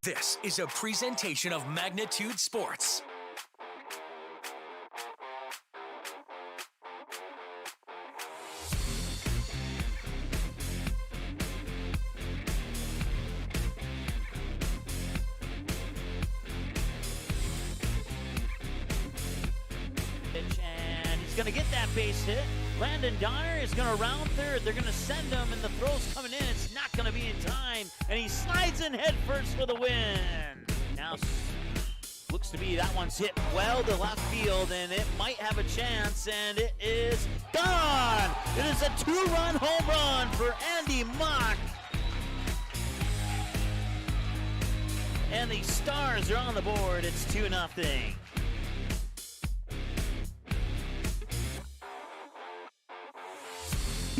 This is a presentation of Magnitude Sports. And he's going to get that base hit. Landon Donner is going to round third. They're going to send him, and the throw's coming in. It's not going to be in time, and he slides in head first for the win. Now, looks to be that one's hit well to left field, and it might have a chance, and it is gone. It is a two-run home run for Andy Mock. And the Stars are on the board. It's 2-0.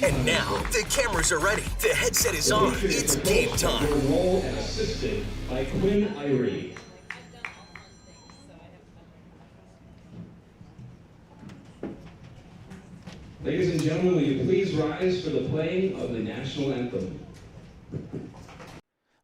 And now, the cameras are ready. The headset is on. It's game time. Role and assisted by Quinn Irie. Ladies and gentlemen, will you please rise for the playing of the national anthem?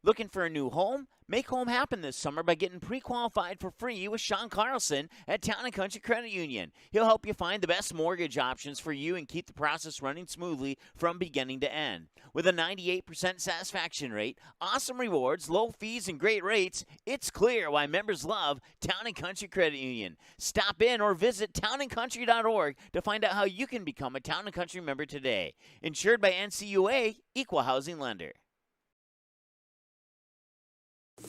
Looking for a new home? Make home happen this summer by getting pre-qualified for free with Sean Carlson at Town & Country Credit Union. He'll help you find the best mortgage options for you and keep the process running smoothly from beginning to end. With a 98% satisfaction rate, awesome rewards, low fees, and great rates, it's clear why members love Town & Country Credit Union. Stop in or visit townandcountry.org to find out how you can become a Town & Country member today. Insured by NCUA, Equal Housing Lender.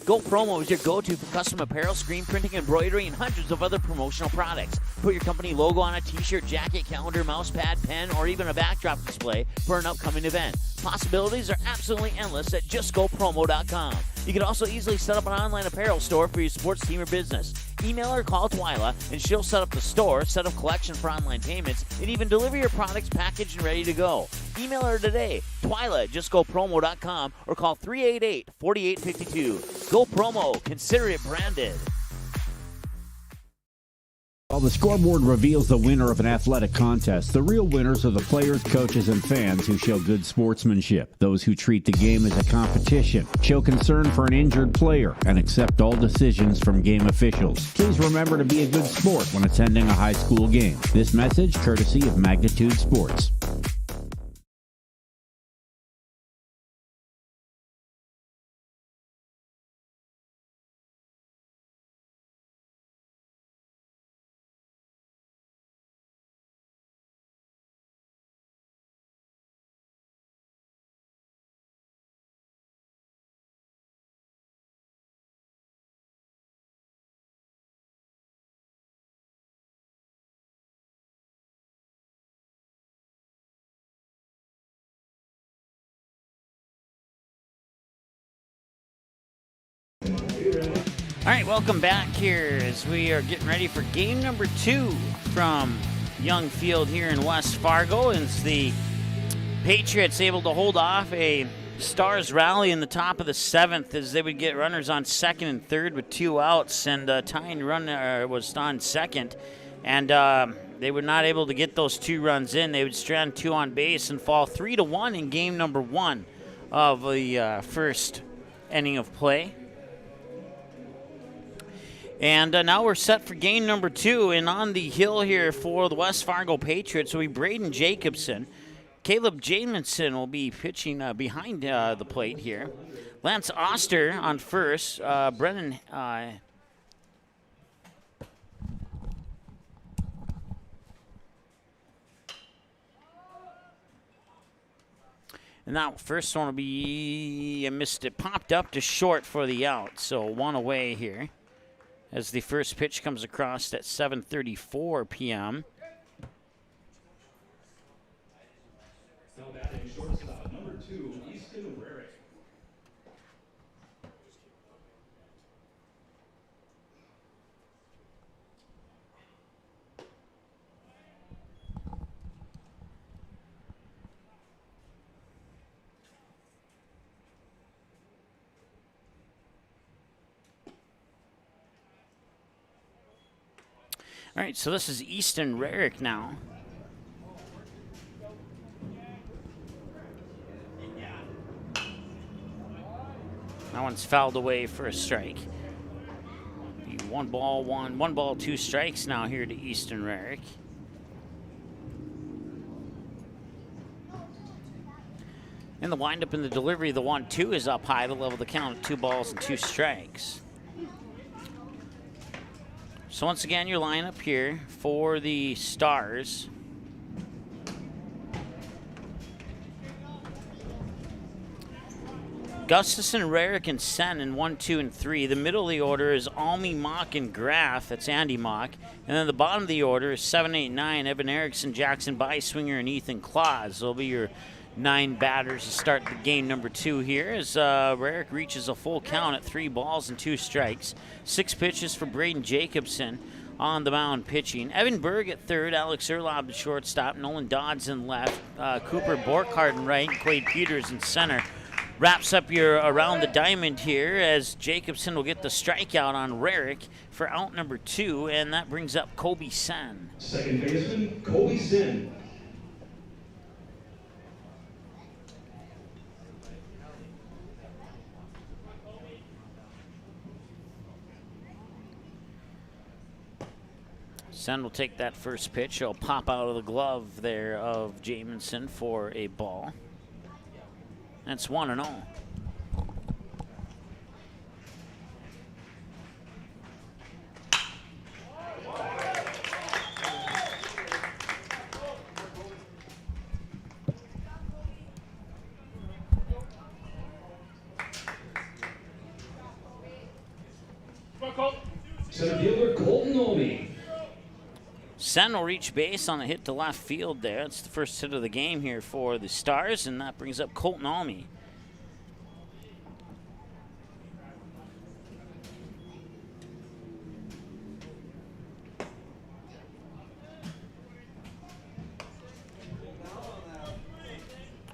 Go Promo is your go-to for custom apparel, screen printing, embroidery, and hundreds of other promotional products. Put your company logo on a t-shirt, jacket, calendar, mouse pad, pen, or even a backdrop display for an upcoming event. Possibilities are absolutely endless at justgopromo.com. You can also easily set up an online apparel store for your sports team or business. Email or call Twyla, and she'll set up the store, set up collection for online payments, and even deliver your products packaged and ready to go. Email her today, Twyla at justgopromo.com, or call 388-4852. Go Promo. Consider it branded. While the scoreboard reveals the winner of an athletic contest, the real winners are the players, coaches, and fans who show good sportsmanship. Those who treat the game as a competition, show concern for an injured player, and accept all decisions from game officials. Please remember to be a good sport when attending a high school game. This message courtesy of Magnitude Sports. All right, welcome back here as we are getting ready for game number 2 from Young Field here in West Fargo. It's the Patriots able to hold off a Stars rally in the top of the 7th as they would get runners on second and third with 2 outs, and tying runner was on second, and they were not able to get those 2 runs in. They would strand 2 on base and fall 3-1 in game number 1 of the first inning of play. And now we're set for game number 2, and on the hill here for the West Fargo Patriots will be Braden Jacobson. Caleb Jamison will be pitching behind the plate here. Lance Oster on first. Brennan and that first one will be, I missed it, popped up to short for the out. So 1 away here as the first pitch comes across at 7:34 p.m. Now batting shortstop, number 2, Easton Rarick. All right, so this is Easton Rarick now. That one's fouled away for a strike. One ball, 2 strikes now here to Easton Rarick. In the windup and the delivery, the 1-2 is up high to level the count at 2 balls and 2 strikes. So once again, your lineup here for the Stars. Gustafson, Rarick, and Sen in 1, 2, and 3. The middle of the order is Almy, Mock, and Graff. That's Andy Mock. And then the bottom of the order is 7, 8, 9. Evan Erickson, Jackson Beiswinger, and Ethan Claus. They'll be your 9 batters to start the game number 2 here as Rarick reaches a full count at 3 balls and 2 strikes. 6 pitches for Braden Jacobson on the mound pitching. Evan Berg at third, Alex Erlob at shortstop, Nolan Dodds in left, Cooper Borkhardt in right, and Quade Peters in center. Wraps up your around the diamond here as Jacobson will get the strikeout on Rarick for out number 2, and that brings up Kobe Sen. Second baseman, Kobe Sen. Sen will take that first pitch. He'll pop out of the glove there of Jamison for a ball. That's 1-0. Center fielder, Colton Omi. Sen will reach base on a hit to left field there. It's the first hit of the game here for the Stars, and that brings up Colton Almy.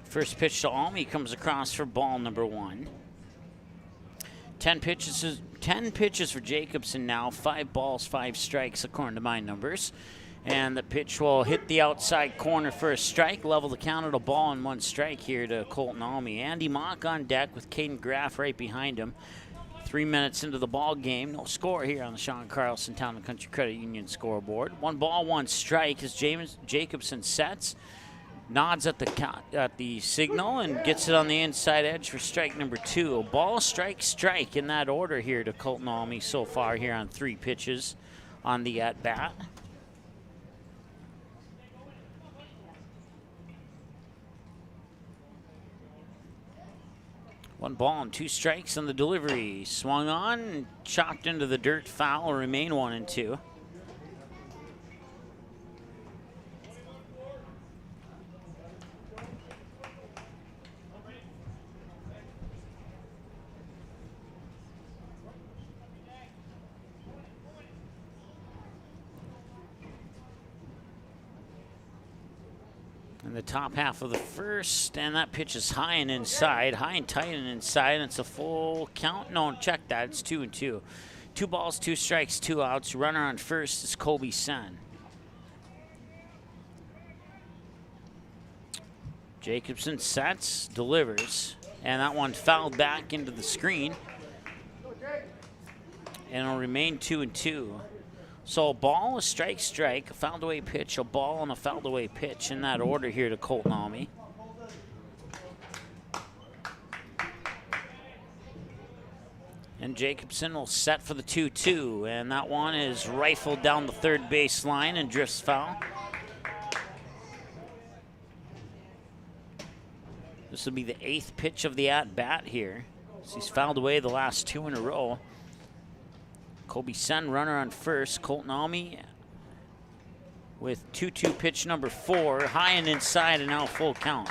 First pitch to Almy comes across for ball number 1. 10 pitches for Jacobson now, 5 balls, 5 strikes according to my numbers. And the pitch will hit the outside corner for a strike, level the count at a ball and 1 strike here to Colton Almy. Andy Mock on deck with Caden Graff right behind him. 3 minutes into the ball game, no score here on the Sean Carlson Town and Country Credit Union scoreboard. 1 ball, 1 strike as Jacobson sets. Nods at the signal and gets it on the inside edge for strike number 2. A ball, strike, strike in that order here to Colton Almy so far here on 3 pitches on the at-bat. One ball and 2 strikes on the delivery. Swung on, chopped into the dirt, foul, remain 1-2. In the top half of the first, and that pitch is high and inside, high and tight and inside, and it's a full count. No, check that, it's 2-2. 2 balls, 2 strikes, 2 outs. Runner on first is Kobe Sen. Jacobson sets, delivers, and that one fouled back into the screen. And it'll remain 2-2. So a ball, a strike, strike, a fouled away pitch, a ball, and a fouled away pitch in that order here to Colton Almy. And Jacobson will set for the 2-2, and that one is rifled down the third base line and drifts foul. This will be the 8th pitch of the at-bat here. So he's fouled away the last 2 in a row. Kobe Sen, runner on first. Colton Almy with 2-2 pitch number 4. High and inside, and now full count.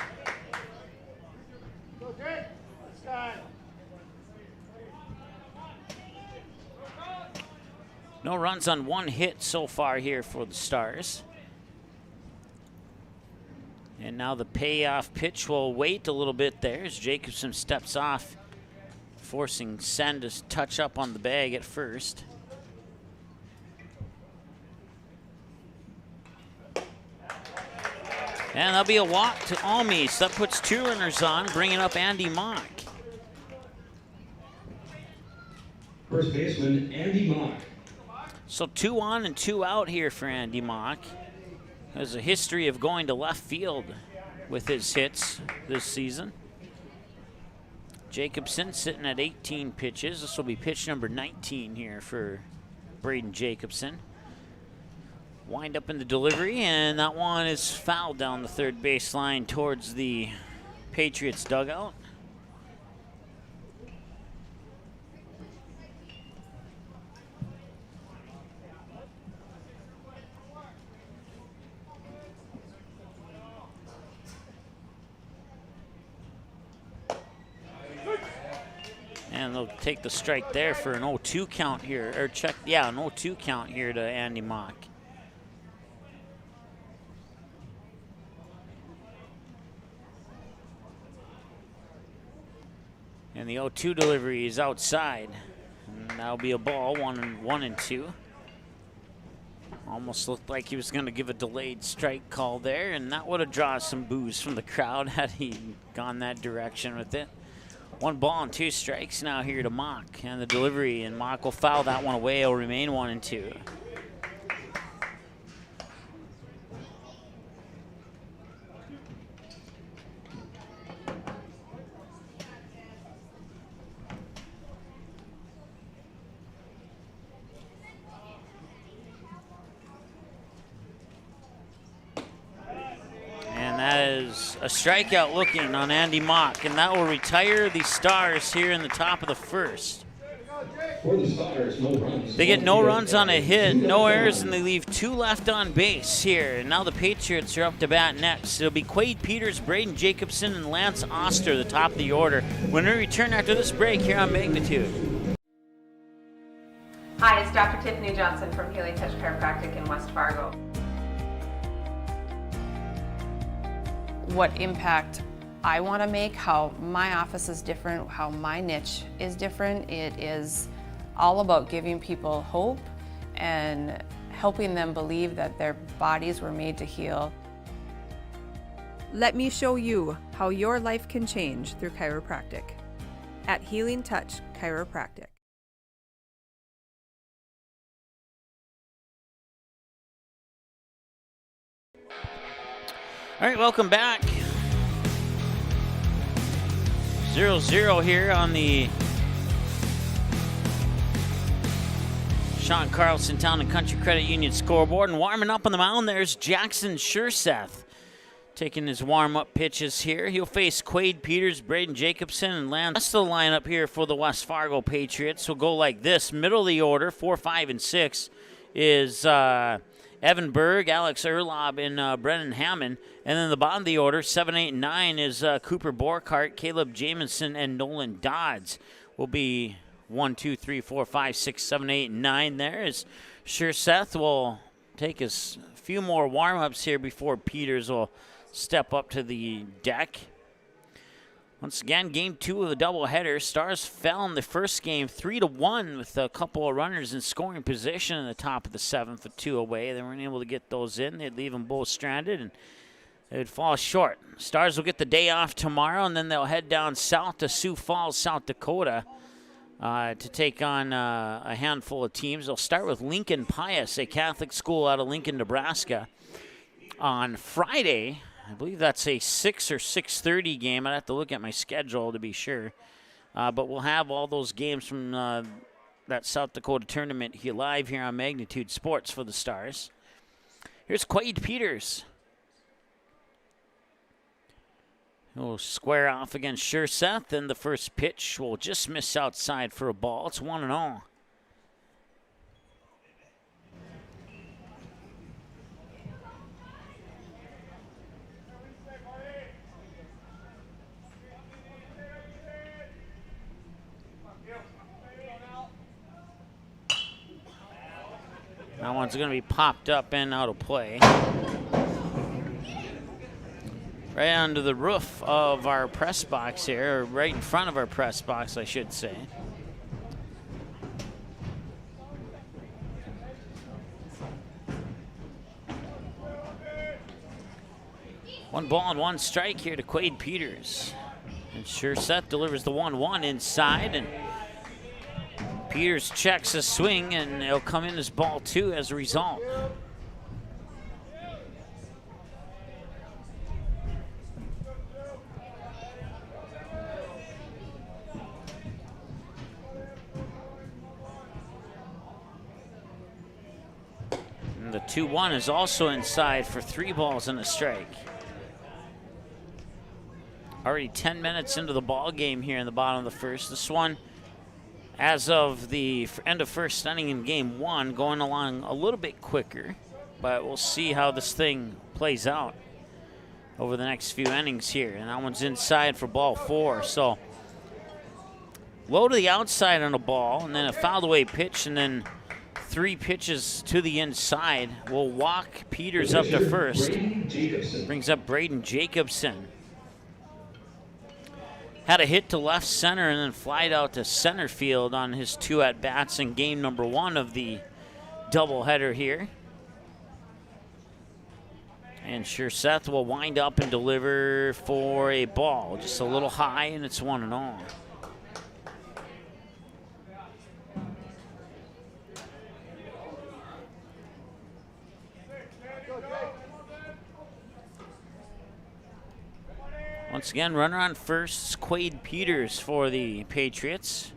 No runs on 1 hit so far here for the Stars. And now the payoff pitch will wait a little bit there as Jacobson steps off, forcing Sen to touch up on the bag at first. And that'll be a walk to Almy. So that puts 2 runners on, bringing up Andy Mock. First baseman, Andy Mock. So 2 on and 2 out here for Andy Mock. Has a history of going to left field with his hits this season. Jacobson sitting at 18 pitches. This will be pitch number 19 here for Braden Jacobson. Wind up in the delivery, and that one is fouled down the third baseline towards the Patriots dugout. And they'll take the strike there for an 0-2 count here, or check, yeah, an 0-2 count here to Andy Mock. And the 0-2 delivery is outside. And that'll be a ball, 1-2. Almost looked like he was going to give a delayed strike call there, and that would have drawn some boos from the crowd had he gone that direction with it. 1 ball and 2 strikes now here to Mock, and the delivery, and Mock will foul that one away. It'll remain 1-2. That is a strikeout looking on Andy Mock, and that will retire the Stars here in the top of the first. For the Stars, no runs. They get no runs on a hit, no errors, and they leave 2 left on base here. And now the Patriots are up to bat next. It'll be Quade Peters, Braden Jacobson, and Lance Oster, the top of the order. When we return after this break here on Magnitude. Hi, it's Dr. Tiffany Johnson from Healing Touch Chiropractic in West Fargo. What impact I want to make, how my office is different, how my niche is different. It is all about giving people hope and helping them believe that their bodies were made to heal. Let me show you how your life can change through chiropractic at Healing Touch Chiropractic. All right, welcome back. 0-0 here on the Sean Carlson Town and Country Credit Union scoreboard. And warming up on the mound, there's Jackson Schurseth taking his warm-up pitches here. He'll face Quade Peters, Braden Jacobson, and Lance. That's the lineup here for the West Fargo Patriots. Will go like this. Middle of the order, 4, 5, and 6 is Evan Berg, Alex Erlob, and Brennan Hammond. And then the bottom of the order, 7, 8, and 9 is Cooper Borkart, Caleb Jamison, and Nolan Dodds. Will be 1, 2, 3, 4, 5, 6, 7, 8, and 9 there. As Schurseth will take us a few more warm-ups here before Peters will step up to the deck. Once again, game 2 of the doubleheader. Stars fell in the first game 3-1 with a couple of runners in scoring position in the top of the 7th with 2 away. They weren't able to get those in. They'd leave them both stranded, and they would fall short. Stars will get the day off tomorrow, and then they'll head down south to Sioux Falls, South Dakota, to take on a handful of teams. They'll start with Lincoln Pius, a Catholic school out of Lincoln, Nebraska, on Friday. I believe that's a 6 or 6:30 game. I'd have to look at my schedule to be sure. But we'll have all those games from that South Dakota tournament here live here on Magnitude Sports for the Stars. Here's Quade Peters. He'll square off against Schurseth, and the first pitch will just miss outside for a ball. It's 1-0. That one's going to be popped up and out of play. Right onto the roof of our press box here, or right in front of our press box, I should say. One ball and 1 strike here to Quade Peters. And Schurseth delivers the 1-1 inside, and Peters checks a swing, and it'll come in as ball 2 as a result. And the 2-1 is also inside for 3 balls and a strike. Already 10 minutes into the ball game here in the bottom of the first. This one, as of the end of first inning in game 1, going along a little bit quicker, but we'll see how this thing plays out over the next few innings here. And that one's inside for ball 4. So low to the outside on a ball, and then a fouled away pitch, and then 3 pitches to the inside. Will walk Peters up to first. Brings up Braden Jacobson. Had a hit to left center and then flied out to center field on his 2 at-bats in game number 1 of the doubleheader here. And Seth will wind up and deliver for a ball. Just a little high, and it's 1-0. Once again, runner on first, Quade Peters for the Patriots.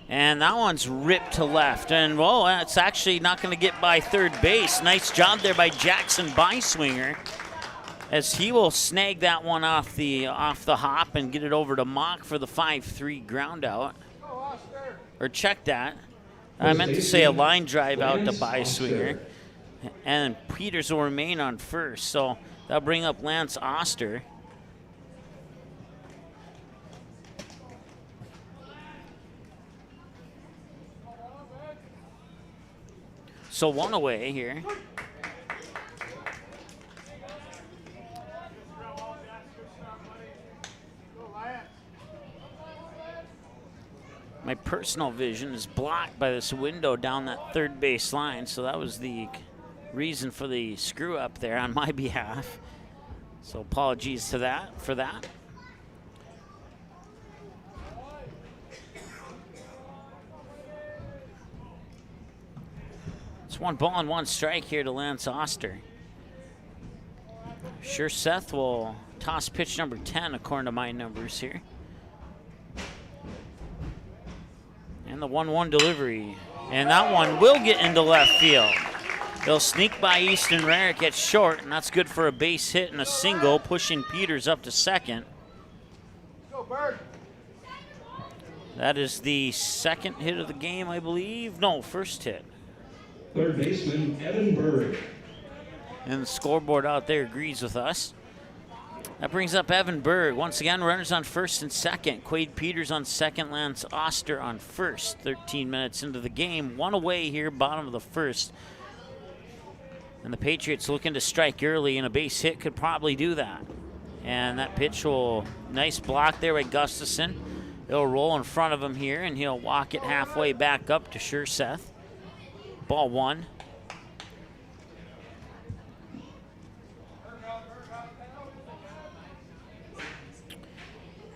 And that one's ripped to left. And, well, it's actually not going to get by third base. Nice job there by Jackson Byswinger, as he will snag that one off the hop and get it over to Mock for the 5-3 ground out. Or check that. I meant to say a line drive out to Byswinger. And Peters will remain on first. So that'll bring up Lance Oster. So 1 away here. My personal vision is blocked by this window down that third base line, so that was the reason for the screw up there on my behalf. So apologies to that for that. It's 1 ball and 1 strike here to Lance Oster. Seth will toss pitch number 10 according to my numbers here. And the 1-1 delivery. And that one will get into left field. They'll sneak by Easton Rarick at short, and that's good for a base hit and a single, pushing Peters up to second. That is the second hit of the game, I believe. No, first hit. Third baseman, Evan Berg. And the scoreboard out there agrees with us. That brings up Evan Berg. Once again, runners on first and second. Quade Peters on second, Lance Oster on first. 13 minutes into the game. 1 away here, bottom of the first. And the Patriots looking to strike early, and a base hit could probably do that. And that pitch will, nice block there by Gustafson. It'll roll in front of him here, and he'll walk it halfway back up to Seth. Ball 1.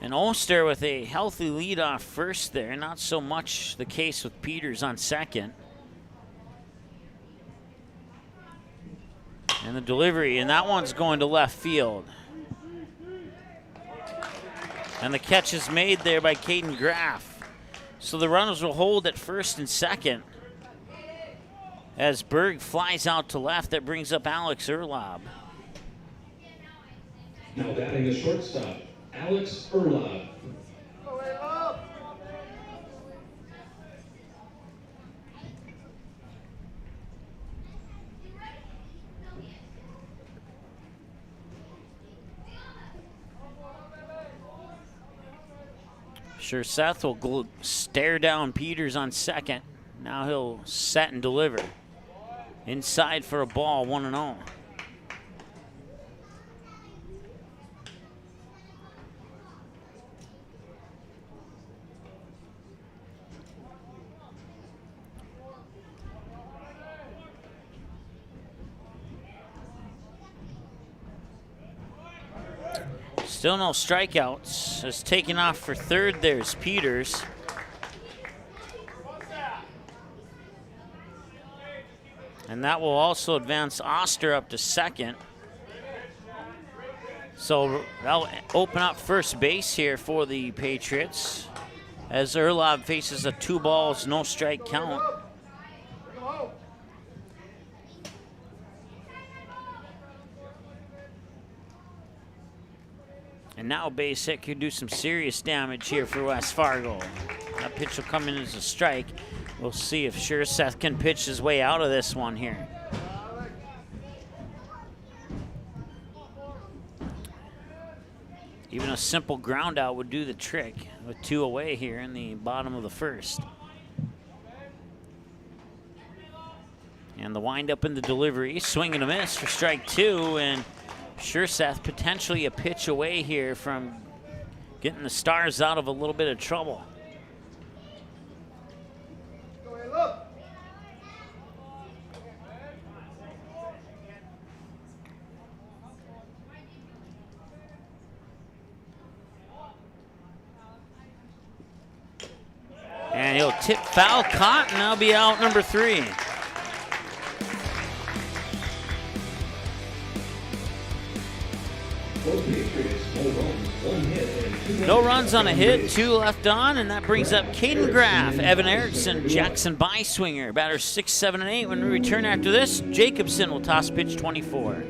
And Oster with a healthy lead off first there. Not so much the case with Peters on second. And the delivery, and that one's going to left field. And the catch is made there by Caden Graff. So the runners will hold at first and second. As Berg flies out to left, that brings up Alex Erlob. Now batting the shortstop, Alex Erlob. Seth will stare down Peters on second. Now he'll set and deliver. Inside for a ball, 1-0. Still no strikeouts. As taking off for third, there's Peters. And that will also advance Oster up to second. So that'll open up first base here for the Patriots as Erlob faces a 2 balls, no strike count. And now base hit could do some serious damage here for West Fargo. That pitch will come in as a strike. We'll see if Seth can pitch his way out of this one here. Even a simple ground out would do the trick with 2 away here in the bottom of the first. And the windup in the delivery, swing and a miss for strike 2, and Seth potentially a pitch away here from getting the Stars out of a little bit of trouble. And he'll tip foul, caught, and that'll be out number 3. No runs on a hit, 2 left on, and that brings up Caden Graff, Evan Erickson, Jackson Byswinger. Batters 6, 7, and 8. When we return after this, Jacobson will toss pitch 24.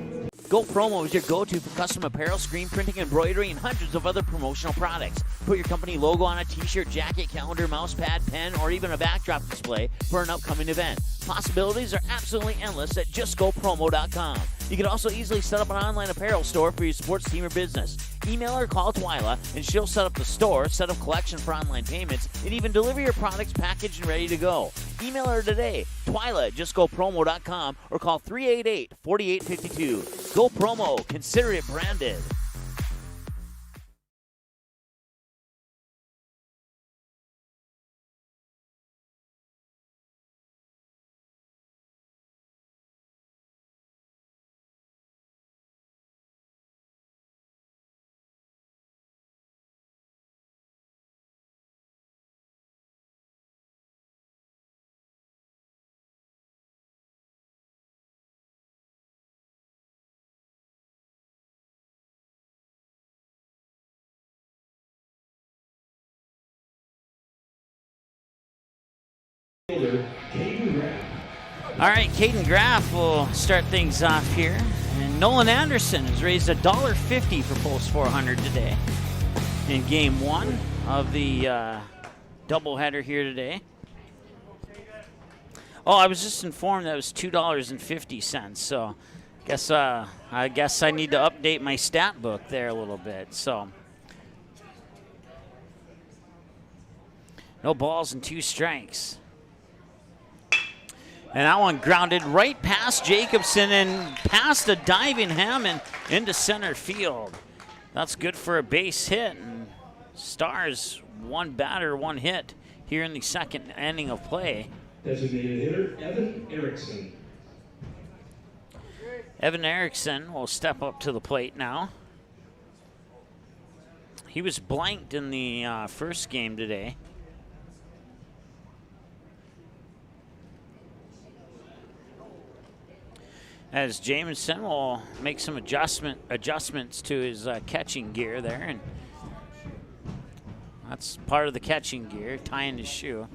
Go Promo is your go-to for custom apparel, screen printing, embroidery, and hundreds of other promotional products. Put your company logo on a t-shirt, jacket, calendar, mouse pad, pen, or even a backdrop display for an upcoming event. Possibilities are absolutely endless at justgopromo.com. You can also easily set up an online apparel store for your sports team or business. Email or call Twyla, and she'll set up the store, set up collection for online payments, and even deliver your products packaged and ready to go. Email her today, Twyla at justgopromo.com, or call 388-4852. Go Promo. Consider it branded. All right, Caden Graff will start things off here. And Nolan Anderson has raised $1.50 for Post 400 today in Game 1 of the doubleheader here today. Oh, I was just informed that it was $2.50, so I guess I need to update my stat book there a little bit. So no balls and 2 strikes. And that one grounded right past Jacobson and past a diving Hammond into center field. That's good for a base hit. And Stars 1 batter, 1 hit here in the second inning of play. Designated hitter, Evan Erickson. Evan Erickson will step up to the plate now. He was blanked in the first game today. As Jamison will make some adjustments to his catching gear there, and that's part of the catching gear, tying his shoe.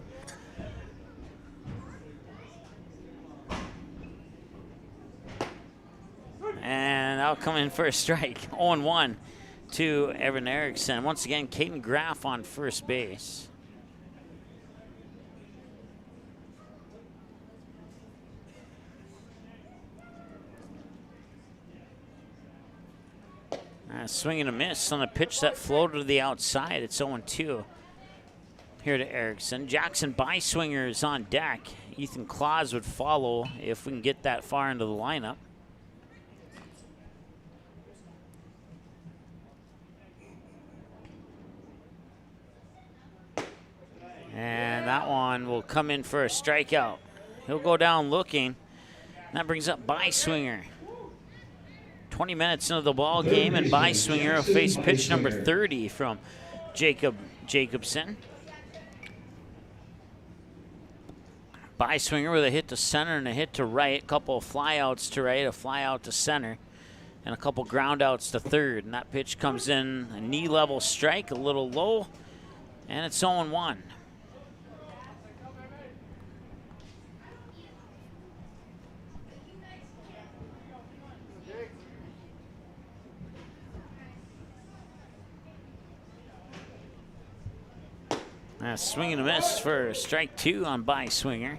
And that'll come in for a strike. 0-1 to Evan Erickson. Once again, Caden Graff on first base. Swing and a miss on a pitch that floated to the outside. It's 0-2 here to Erickson. Jackson Byswinger is on deck. Ethan Claus would follow if we can get that far into the lineup. And that one will come in for a strikeout. He'll go down looking. That brings up Byswinger. 20 minutes into the ball game, and Byswinger will face pitch number 30 from Jacobson. Byswinger with a hit to center and a hit to right. A couple of flyouts to right, a flyout to center, and a couple groundouts to third. And that pitch comes in a knee-level strike, a little low, and it's 0-1. Swing and a miss for strike 2 on Byswinger.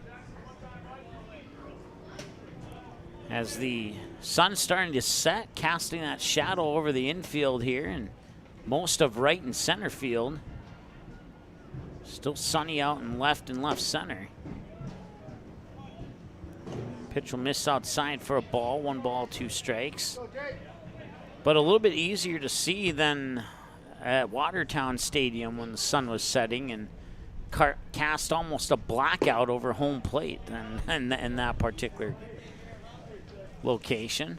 As the sun's starting to set, casting that shadow over the infield here and most of right and center field. Still sunny out in left and left center. Pitch will miss outside for a ball. 1 ball, 2 strikes. But a little bit easier to see than at Watertown Stadium when the sun was setting and cast almost a blackout over home plate in that particular location.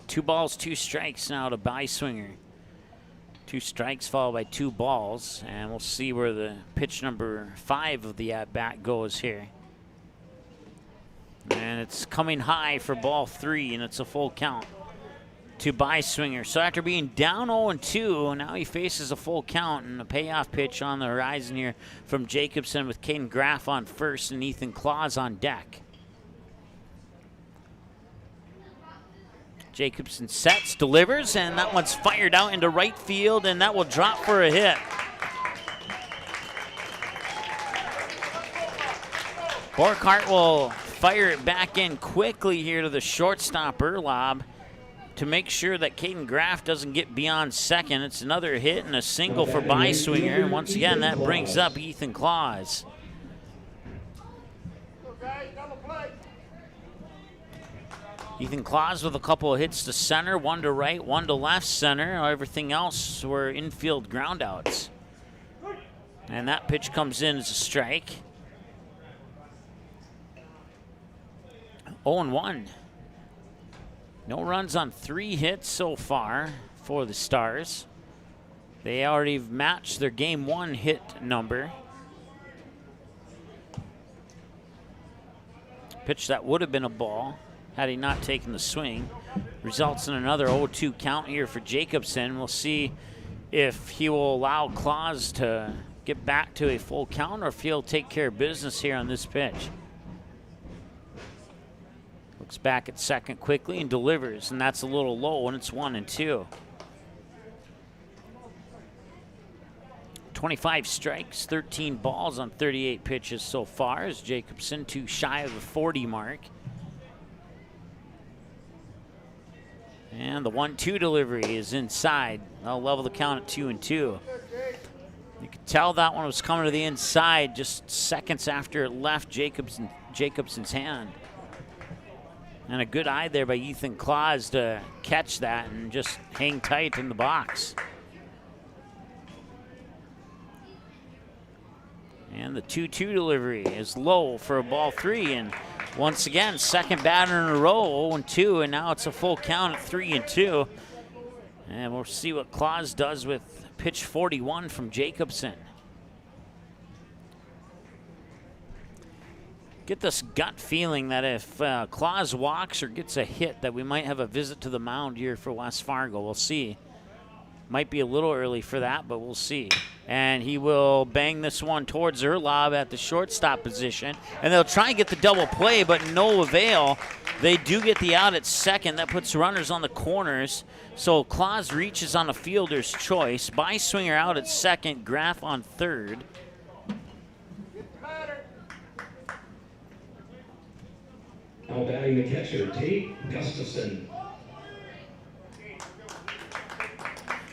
2 balls, 2 strikes now to Byswinger. 2 strikes followed by 2 balls, and we'll see where the pitch number 5 of the at-bat goes here. And it's coming high for ball 3, and it's a full count to Byswinger. So after being down 0-2, now he faces a full count and a payoff pitch on the horizon here from Jacobson with Caden Graff on first and Ethan Claus on deck. Jacobson sets, delivers, and that one's fired out into right field, and that will drop for a hit. Borkhart will fire it back in quickly here to the shortstop Erlob to make sure that Caden Graff doesn't get beyond second. It's another hit and a single for Byswinger, and once again that brings up Ethan Claus. Ethan Claus with a couple of hits to center, 1 to right, 1 to left center. Everything else were infield groundouts. And that pitch comes in as a strike. 0-1. No runs on 3 hits so far for the Stars. They already matched their Game 1 hit number. Pitch that would have been a ball had he not taken the swing. Results in another 0-2 count here for Jacobson. We'll see if he will allow Claus to get back to a full count or if he'll take care of business here on this pitch. Looks back at second quickly and delivers, and that's a little low, and it's 1-2. 25 strikes, 13 balls on 38 pitches so far as Jacobson too shy of the 40 mark. And the 1-2 delivery is inside. They'll level the count at 2-2. You could tell that one was coming to the inside just seconds after it left Jacobson's hand. And a good eye there by Ethan Claus to catch that and just hang tight in the box. And the 2-2 delivery is low for a ball 3. And once again, second batter in a row, 0-2, and now it's a full count at 3-2. And we'll see what Claus does with pitch 41 from Jacobson. Get this gut feeling that if Claus walks or gets a hit, that we might have a visit to the mound here for West Fargo. We'll see. Might be a little early for that, but we'll see. And he will bang this one towards Erlob at the shortstop position. And they'll try and get the double play, but no avail. They do get the out at second. That puts runners on the corners. So Claus reaches on a fielder's choice. Byswinger out at second, Graff on third. Now batting the catcher, Tate Gustafson.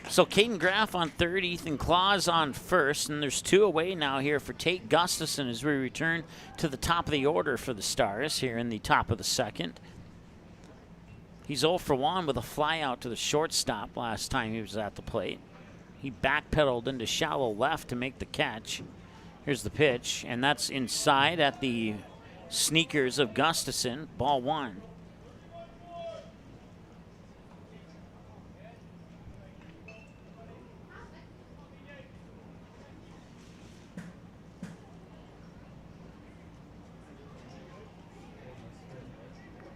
So Caden Graff on third, Ethan Claus on first, and there's 2 away now here for Tate Gustafson as we return to the top of the order for the Stars here in the top of the second. He's 0 for 1 with a fly out to the shortstop last time he was at the plate. He backpedaled into shallow left to make the catch. Here's the pitch, and that's inside at the sneakers of Gustafson, ball 1.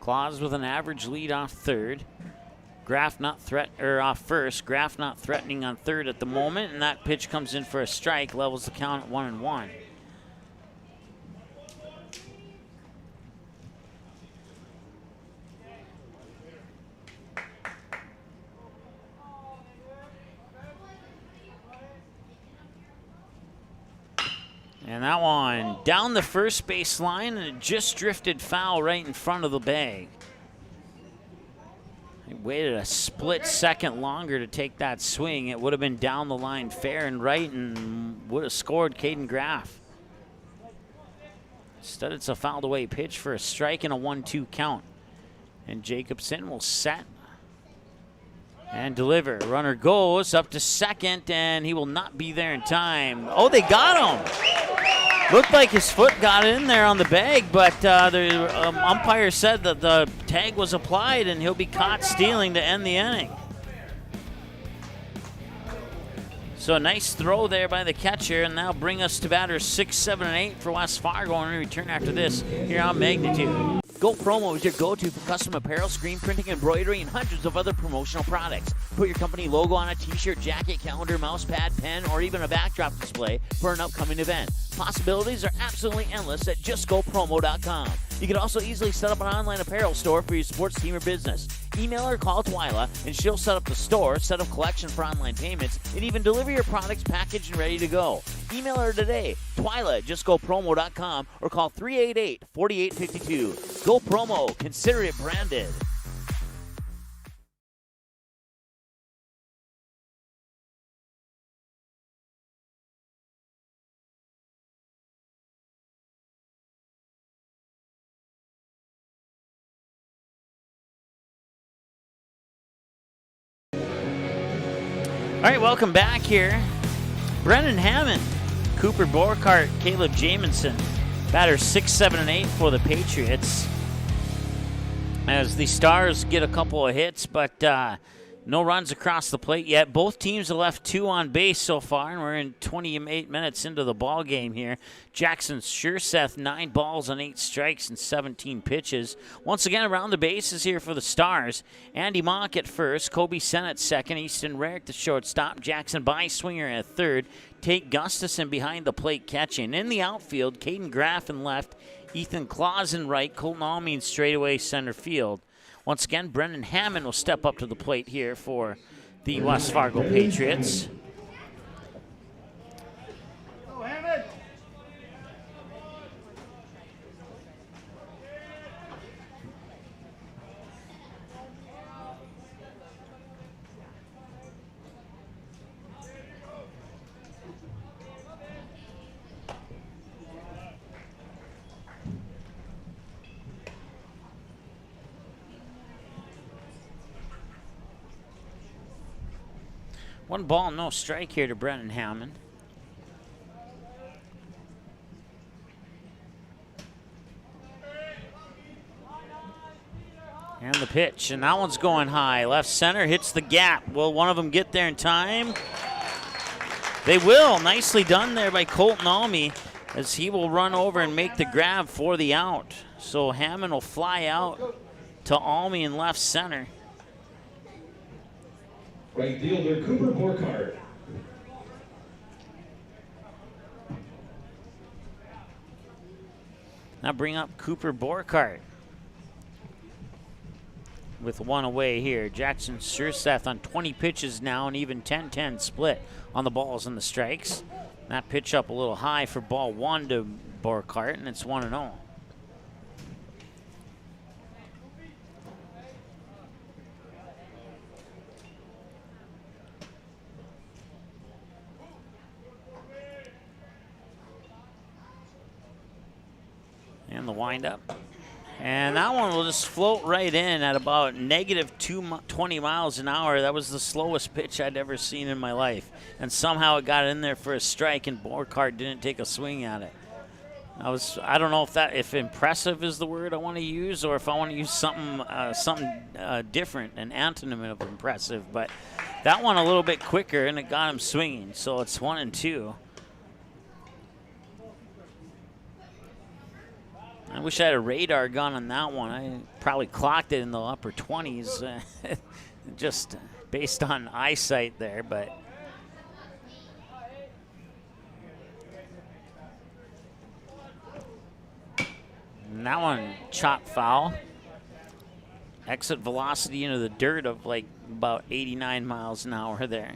Claus with an average lead off third. Graff not off first. Graff not threatening on third at the moment, and that pitch comes in for a strike, levels the count at 1-1. And that one down the first base line, and it just drifted foul right in front of the bag. He waited a split second longer to take that swing. It would have been down the line fair and right and would have scored Caden Graff. Instead, it's a fouled away pitch for a strike and a 1-2 count. And Jacobson will set and deliver. Runner goes up to second, and he will not be there in time. Oh, they got him. Looked like his foot got in there on the bag, but the umpire said that the tag was applied and he'll be caught stealing to end the inning. So a nice throw there by the catcher, and that'll bring us to batters 6, 7, and 8 for West Fargo, and we return after this here on Magnitude. Go Promo is your go-to for custom apparel, screen printing, embroidery, and hundreds of other promotional products. Put your company logo on a t-shirt, jacket, calendar, mouse pad, pen, or even a backdrop display for an upcoming event. Possibilities are absolutely endless at justgopromo.com. You can also easily set up an online apparel store for your sports team or business. Email or call Twyla, and she'll set up the store, set up collection for online payments, and even deliver your products packaged and ready to go. Email her today, Twyla at justgopromo.com, or call 388-4852. Go Promo. Consider it branded. All right, welcome back here. Brendan Hammond, Cooper Borkart, Caleb Jamison. Batters 6, 7, and 8 for the Patriots. As the Stars get a couple of hits, but no runs across the plate yet. Both teams have left 2 on base so far, and we're in 28 minutes into the ball game here. Jackson Schurseth, 9 balls on 8 strikes and 17 pitches. Once again, around the bases here for the Stars. Andy Mock at first, Kobe Sennett second, Easton Rarick the shortstop, Jackson Byswinger at third, Tate Gustafson behind the plate catching. In the outfield, Caden Graff in left, Ethan Claus in right, Colton Almy in straightaway center field. Once again, Brendan Hammond will step up to the plate here for the West Fargo Patriots. Go, Hammond! One ball, no strike here to Brendan Hammond. And the pitch, and that one's going high. Left center hits the gap. Will one of them get there in time? They will. Nicely done there by Colton Almy, as he will run over and make the grab for the out. So Hammond will fly out to Almy in left center. Right fielder Cooper Borkart. Now bring up Cooper Borkart with one away here. Jackson Schurseth on 20 pitches now, and even 10-10 split on the balls and the strikes. That pitch up a little high for ball 1 to Borkart, and it's 1-0. And the windup. And that one will just float right in at about negative 20 miles an hour. That was the slowest pitch I'd ever seen in my life. And somehow it got in there for a strike, and Borkart didn't take a swing at it. I don't know if impressive is the word I want to use, or if I want to use something different, an antonym of impressive. But that one a little bit quicker, and it got him swinging. So it's 1-2. I wish I had a radar gun on that one. I probably clocked it in the upper 20s, just based on eyesight there, but. And that one, chop foul. Exit velocity into the dirt of like about 89 miles an hour there.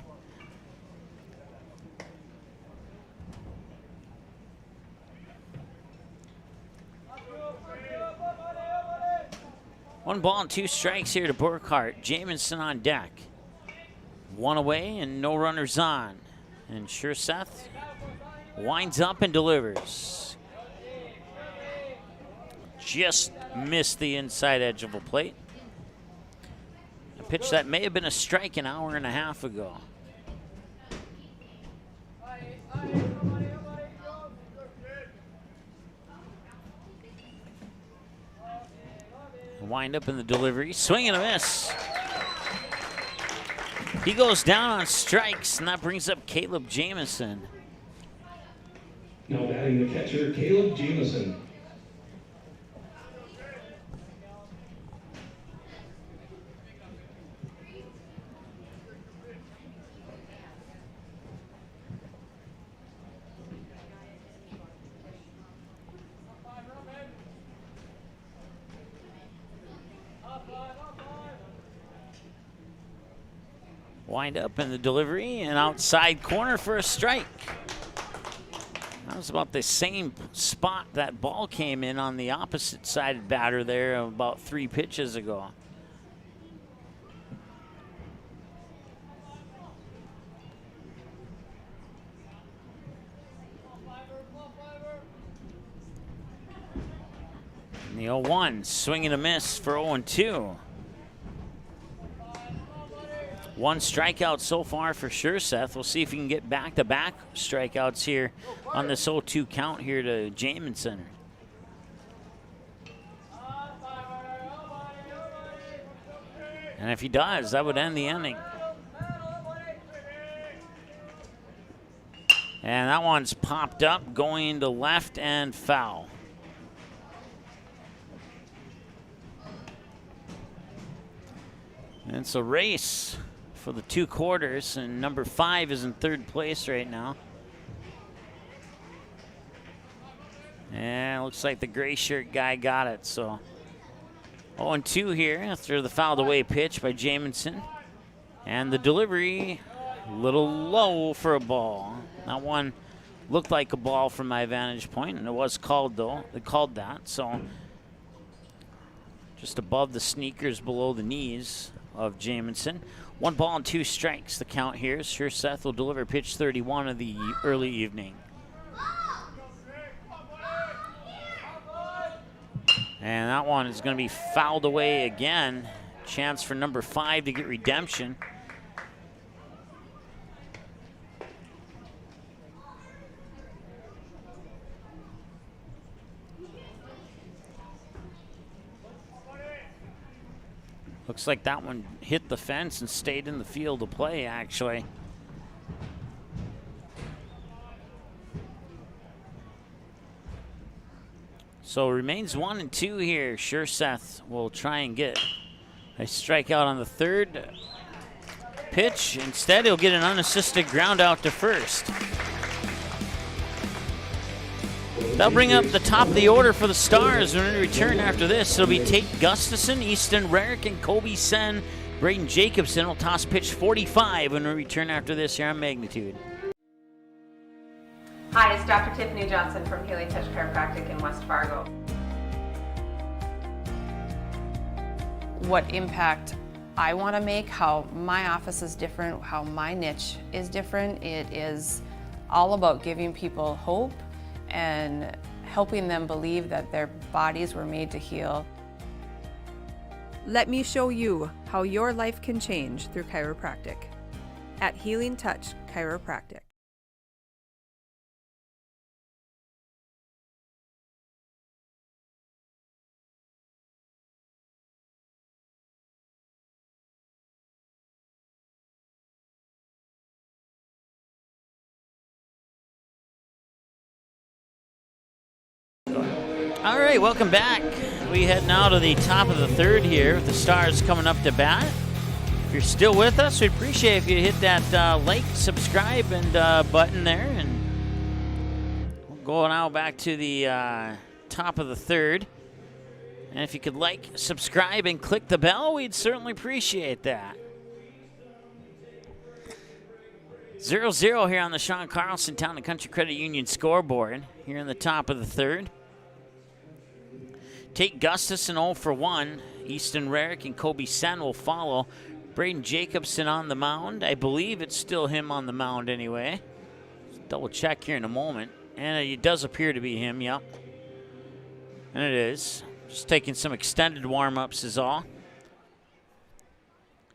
One ball and 2 strikes here to Burkhart. Jamison on deck. 1 away and no runners on. And Seth winds up and delivers. Just missed the inside edge of a plate. A pitch that may have been a strike an hour and a half ago. Wind up in the delivery, swing and a miss. He goes down on strikes, and that brings up Caleb Jamison. Now batting the catcher, Caleb Jamison. Wind up in the delivery and outside corner for a strike. That was about the same spot that ball came in on the opposite sided batter there about 3 pitches ago. And the 0-1, swing and a miss for 0-2. 1 strikeout so far for Seth. We'll see if he can get back-to-back strikeouts here on this 0-2 count here to Jamison. And if he does, that would end the inning. And that one's popped up, going to left and foul. And it's a race for the 2 quarters, and number 5 is in 3rd place right now. And looks like the gray shirt guy got it, so 0-2 here after the fouled away pitch by Jamison. And the delivery, a little low for a ball. That one looked like a ball from my vantage point, and it was called though. They called that, so just above the sneakers, below the knees of Jamison. 1 ball and 2 strikes. The count here. Seth will deliver pitch 31 of the early evening. And that one is going to be fouled away again. Chance for number 5 to get redemption. Looks like that one hit the fence and stayed in the field of play, actually. So remains 1-2 here. Seth will try and get a strikeout on the 3rd pitch. Instead, he'll get an unassisted ground out to first. That'll bring up the top of the order for the Stars. When we return after this, it'll be Tate Gustafson, Easton Rarick, and Kobe Sen. Braden Jacobson will toss pitch 45 when we return after this here on Magnitude. Hi, it's Dr. Tiffany Johnson from Healing Touch Chiropractic in West Fargo. What impact I want to make, how my office is different, how my niche is different. It is all about giving people hope and helping them believe that their bodies were made to heal. Let me show you how your life can change through chiropractic at Healing Touch Chiropractic. All right, welcome back. We head now to the top of the third here with the Stars coming up to bat. If you're still with us, we'd appreciate if you hit that like, subscribe, and button there. And we'll go now back to the top of the third. And if you could like, subscribe, and click the bell, we'd certainly appreciate that. 0-0 here on the Sean Carlson Town and Country Credit Union scoreboard here in the top of the third. Tate Gustafson 0 for 1. Easton Rarick and Kobe Sen will follow. Braden Jacobson on the mound. I believe it's still him on the mound anyway. Double check here in a moment. And it does appear to be him, yep. And it is. Just taking some extended warm-ups is all.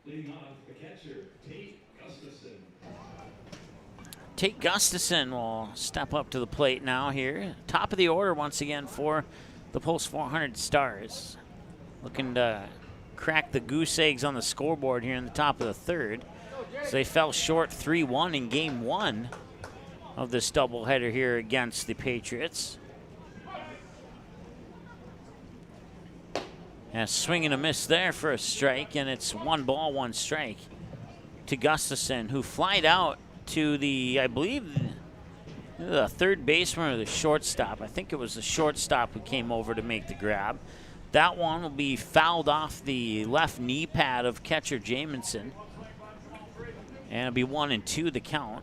Leading off, the catcher, Tate Gustafson. Tate Gustafson will step up to the plate now here. Top of the order once again for the Post 400 Stars. Looking to crack the goose eggs on the scoreboard here in the top of the third. So they fell short 3-1 in game one of this doubleheader here against the Patriots. And a swing and a miss there for a strike, and it's 1 ball, 1 strike to Gustafson, who flied out to the, I believe, the third baseman or the shortstop. I think it was the shortstop who came over to make the grab. That one will be fouled off the left knee pad of catcher Jamison. And it'll be 1-2 the count.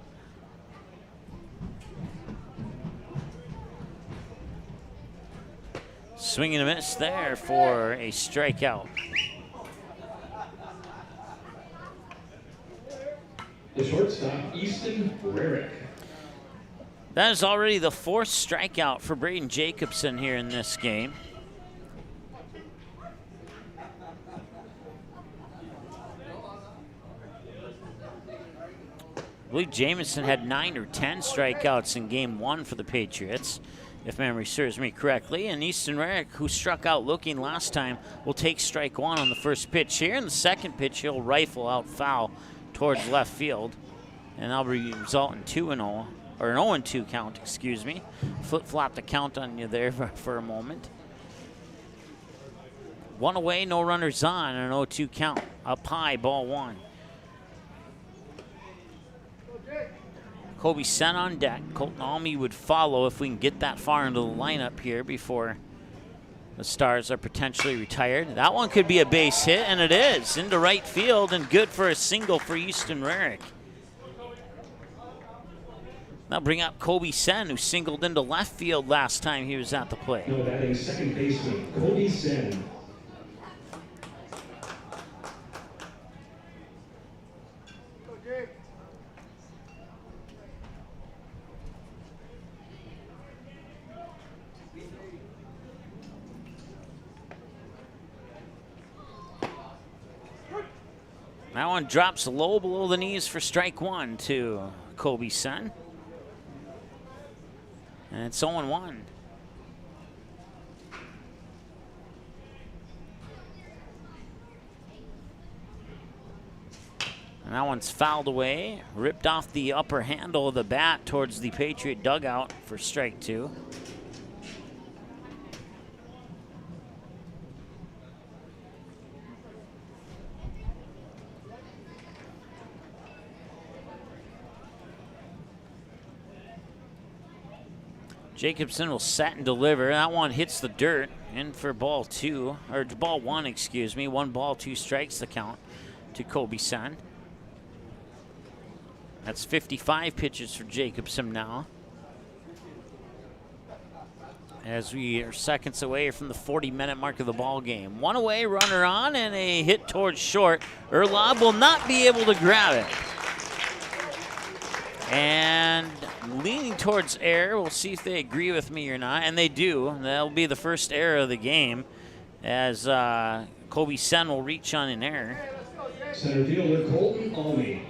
Swing and a miss there for a strikeout. The shortstop, Easton Rarick. That is already the 4th strikeout for Braden Jacobson here in this game. I believe Jamison had 9 or 10 strikeouts in game one for the Patriots, if memory serves me correctly. And Easton Rarick, who struck out looking last time, will take strike one on the first pitch here. In the second pitch, he'll rifle out foul towards left field. And that'll result in 2-0, or an 0-2 count, excuse me. Flip-flop the count on you there for a moment. 1 away, no runners on, and an 0-2 count. Up high, ball 1. Kobe Sen on deck. Colton Almy would follow if we can get that far into the lineup here before the Stars are potentially retired. That one could be a base hit, and it is. Into right field, and good for a single for Easton Rarick. Now bring up Kobe Sen, who singled into left field last time he was at the plate. No batting, second baseman, Kobe Sen. That one drops low below the knees for strike one to Kobe Sen. And it's 0-1. And that one's fouled away, ripped off the upper handle of the bat towards the Patriot dugout for strike two. Jacobson will set and deliver. That one hits the dirt. In for ball 2, or ball 1, excuse me. 1 ball, 2 strikes the count to Kobe Sen. That's 55 pitches for Jacobson now. As we are seconds away from the 40-minute mark of the ball game. 1 away, runner on, and a hit towards short. Erlob will not be able to grab it. And leaning towards error. We'll see if they agree with me or not, and they do. That'll be the first error of the game, as Kobe Sen will reach on an error. Center fielder Colton Almy.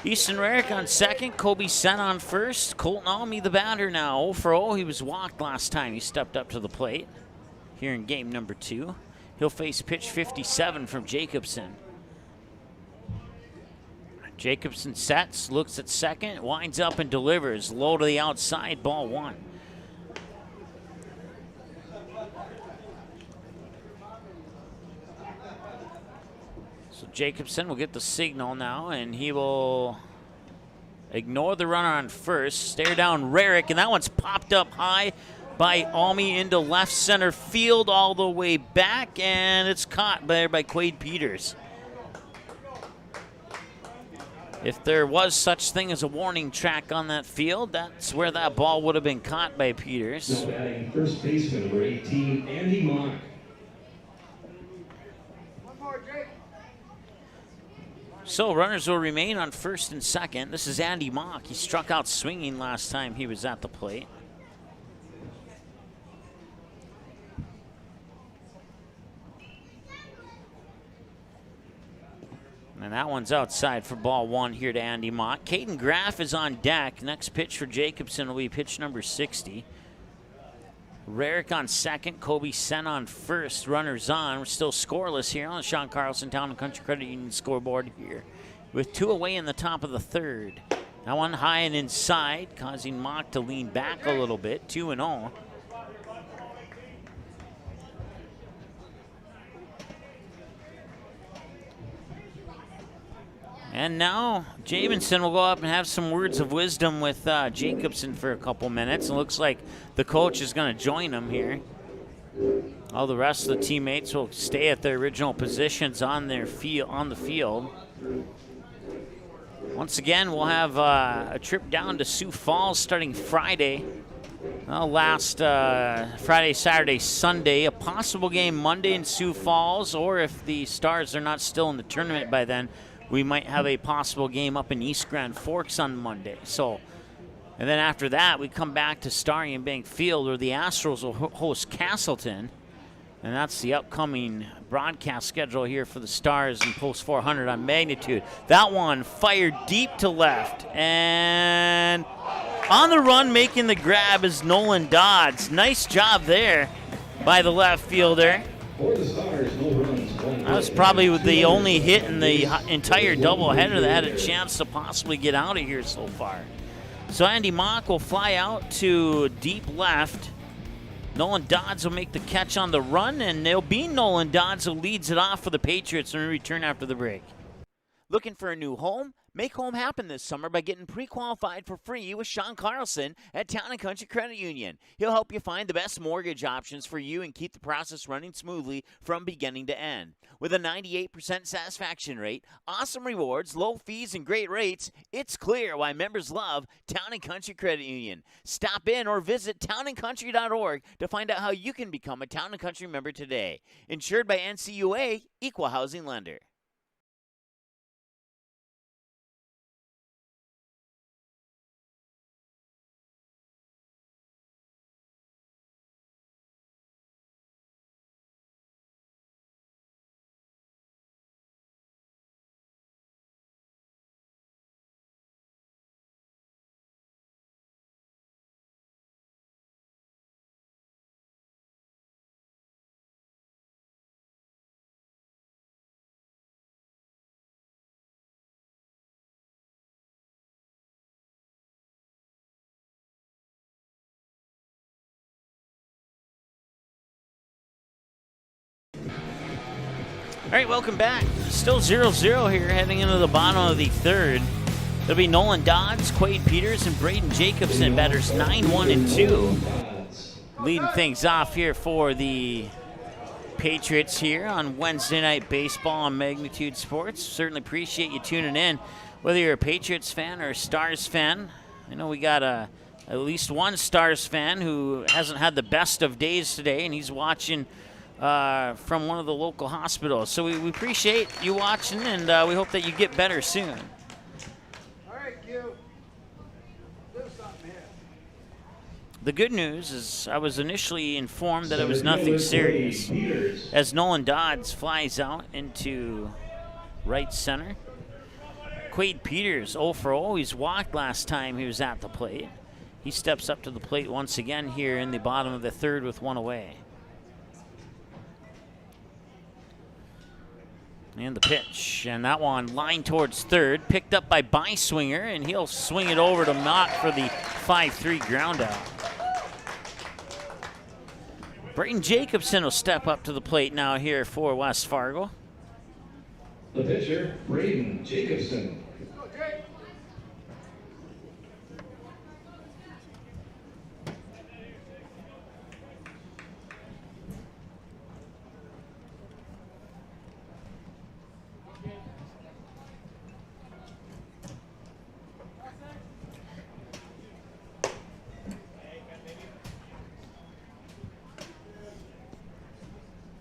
Easton Rarick on second, Kobe Sen on first. Colton Almy the batter now. 0 for 0. He was walked last time he stepped up to the plate here in game number 2. He'll face pitch 57 from Jacobson. Jacobson sets, looks at second, winds up and delivers. Low to the outside, ball one. So Jacobson will get the signal now, and he will ignore the runner on first, stare down Rarick, and that one's popped up high by Almy into left center field all the way back, and it's caught there by Quade Peters. If there was such thing as a warning track on that field, that's where that ball would have been caught by Peters. Now batting first baseman, number 18, Andy Mock. So runners will remain on first and second. This is Andy Mock. He struck out swinging last time he was at the plate. And that one's outside for ball one here to Andy Mott. Caden Graff is on deck. Next pitch for Jacobson will be pitch number 60. Rarick on second, Kobe Sen on first. Runners on. We're still scoreless here on the Sean Carlson Town and Country Credit Union scoreboard here, with 2 away in the top of the third. That one high and inside, causing Mock to lean back a little bit. 2-0. And now Jamison will go up and have some words of wisdom with Jacobson for a couple minutes. It looks like the coach is going to join him here. All the rest of the teammates will stay at their original positions on the field. Once again, we'll have a trip down to Sioux Falls starting Friday. Last Friday, Saturday, Sunday. A possible game Monday in Sioux Falls, or if the Stars are not still in the tournament by then, we might have a possible game up in East Grand Forks on Monday. So, and then after that, we come back to Starry Bank Field, where the Astros will host Castleton. And that's the upcoming broadcast schedule here for the Stars and Post 400 on Magnitude. That one fired deep to left. And on the run making the grab is Nolan Dodds. Nice job there by the left fielder. For the Stars, no runs, 1 That was probably the only hit in the entire doubleheader that had a chance to possibly get out of here so far. So Andy Mock will fly out to deep left. Nolan Dodds will make the catch on the run, and it'll be Nolan Dodds who leads it off for the Patriots when we return after the break. Looking for a new home? Make home happen this summer by getting pre-qualified for free with Sean Carlson at Town & Country Credit Union. He'll help you find the best mortgage options for you and keep the process running smoothly from beginning to end. With a 98% satisfaction rate, awesome rewards, low fees, and great rates, it's clear why members love Town & Country Credit Union. Stop in or visit townandcountry.org to find out how you can become a Town & Country member today. Insured by NCUA, Equal Housing Lender. All right, welcome back. Still 0-0 here heading into the bottom of the third. It'll be Nolan Dodds, Quade Peters, and Braden Jacobson. Batters 9-1 and 2. Leading things off here for the Patriots here on Wednesday Night Baseball on Magnitude Sports. Certainly appreciate you tuning in, whether you're a Patriots fan or a Stars fan. I know we got at least one Stars fan who hasn't had the best of days today, and he's watching from one of the local hospitals. So we appreciate you watching, and we hope that you get better soon. All right, Q. Do something here. The good news is I was initially informed that it was nothing serious, as Nolan Dodds flies out into right center. Quade Peters, 0 for 0. He's walked last time he was at the plate. He steps up to the plate once again here in the bottom of the third with 1 away. And the pitch, and that one lined towards third, picked up by Beiswinger, and he'll swing it over to Mott for the 5-3 ground out. Braden Jacobson will step up to the plate now here for West Fargo. The pitcher, Braden Jacobson.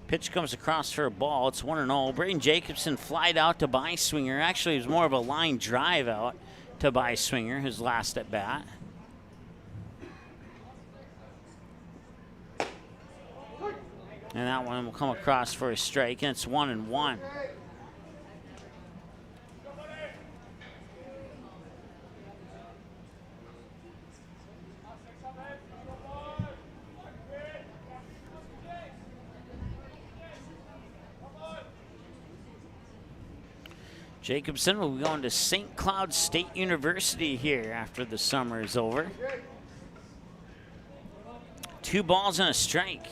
Pitch comes across for a ball. It's 1-0. Braden Jacobson flied out to Beiswinger. Actually, it was more of a line drive out to Beiswinger, his last at bat. And that one will come across for a strike, and it's 1-1. Jacobson will be going to St. Cloud State University here after the summer is over. 2 balls and a strike.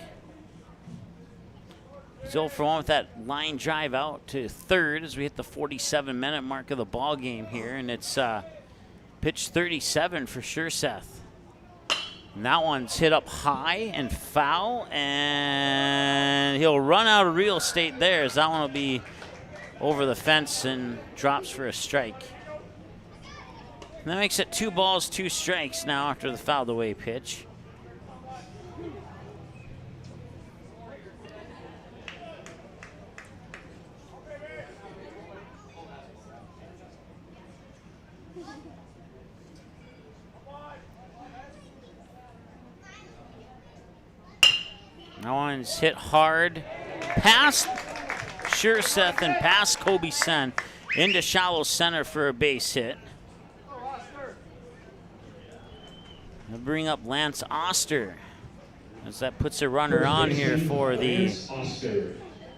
He's 0 for 1 with that line drive out to third as we hit the 47-minute mark of the ball game here, and it's pitch 37 for Seth. And that one's hit up high and foul, and he'll run out of real estate there as that one will be over the fence and drops for a strike. And that makes it 2 balls, 2 strikes now after the fouled away pitch. That one's hit hard past Seth and past Kobe Sen into shallow center for a base hit. They'll bring up Lance Oster as that puts a runner on here for the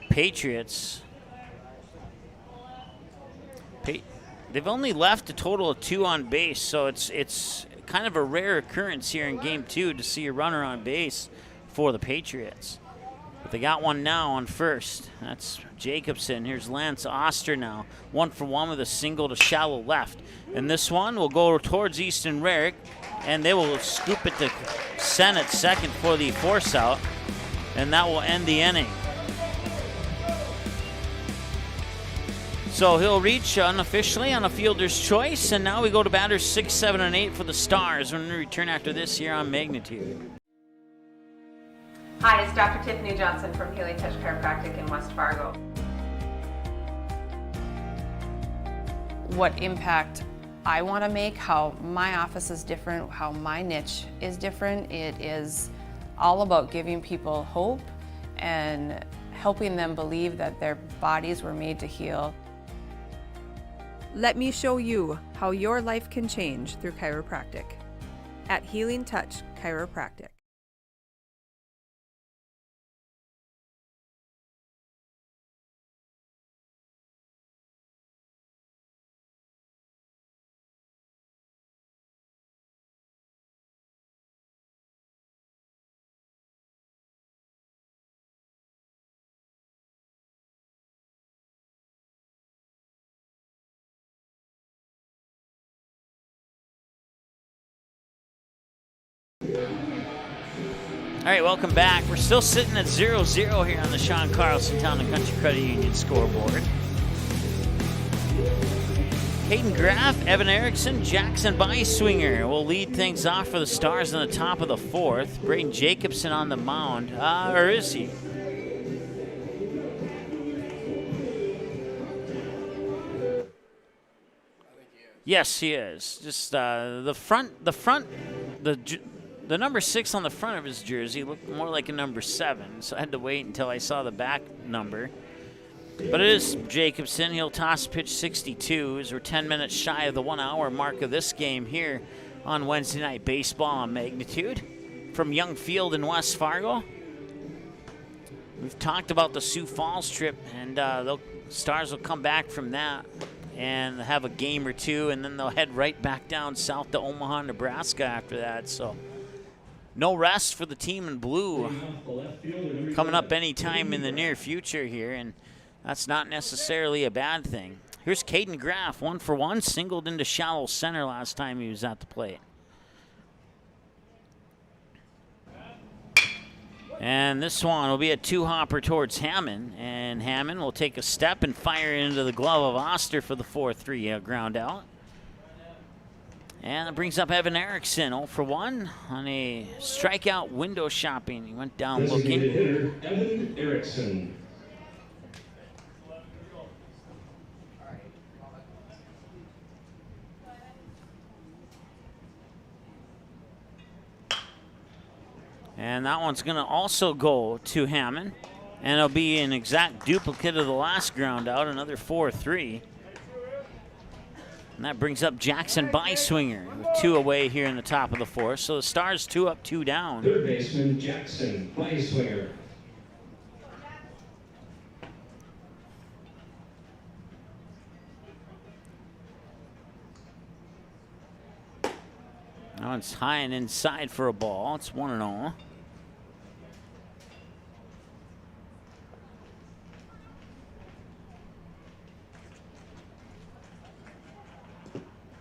Patriots. They've only left a total of 2 on base, so it's kind of a rare occurrence here in Game 2 to see a runner on base for the Patriots. But they got one now on first. That's Jacobson. Here's Lance Oster now. 1 for 1 with a single to shallow left. And this one will go towards Easton Rarick, and they will scoop it to Sen at second for the force out, and that will end the inning. So he'll reach unofficially on a fielder's choice, and now we go to batters 6, 7, and 8 for the Stars when we return after this here on Magnitude. Hi, it's Dr. Tiffany Johnson from Healing Touch Chiropractic in West Fargo. What impact I want to make, how my office is different, how my niche is different. It is all about giving people hope and helping them believe that their bodies were made to heal. Let me show you how your life can change through chiropractic at Healing Touch Chiropractic. All right, welcome back. We're still sitting at 0-0 here on the Sean Carlson Town and Country Credit Union scoreboard. Hayden Graff, Evan Erickson, Jackson Beiswinger will lead things off for the Stars in the top of the 4th. Braden Jacobson on the mound. Or is he? Yes, he is. Just the number 6 on the front of his jersey looked more like a number 7, so I had to wait until I saw the back number. But it is Jacobson. He'll toss pitch 62 as we're 10 minutes shy of the 1 hour mark of this game here on Wednesday Night Baseball on Magnitude from Young Field in West Fargo. We've talked about the Sioux Falls trip, and the Stars will come back from that and have a game or two, and then they'll head right back down south to Omaha, Nebraska after that. So no rest for the team in blue coming up anytime in the near future here, and that's not necessarily a bad thing. Here's Caden Graff, 1 for 1, singled into shallow center last time he was at the plate. And this one will be a two-hopper towards Hammond, and Hammond will take a step and fire into the glove of Oster for the 4-3 ground out. And that brings up Evan Erickson, 0 for 1 on a strikeout window shopping. He went down looking. Hitter, Evan Erickson. And that one's going to also go to Hammond. And it'll be an exact duplicate of the last ground out, another 4-3. And that brings up Jackson Beiswinger with 2 away here in the top of the 4th. So the Stars 2 up, 2 down. Third baseman Jackson Beiswinger. Now it's high and inside for a ball. It's 1-0.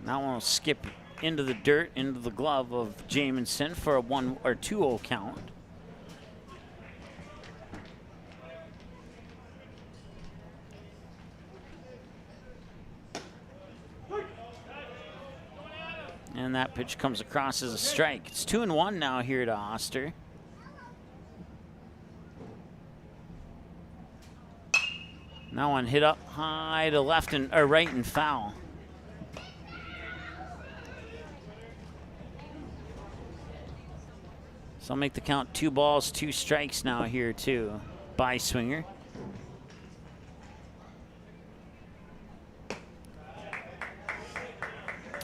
That one will skip into the dirt, into the glove of Jamison for a 1 or 2-0 count. And that pitch comes across as a strike. It's 2-1 now here to Oster. That one hit up high to left and or right and foul. So I'll make the count 2 balls, 2 strikes now here too. Beiswinger.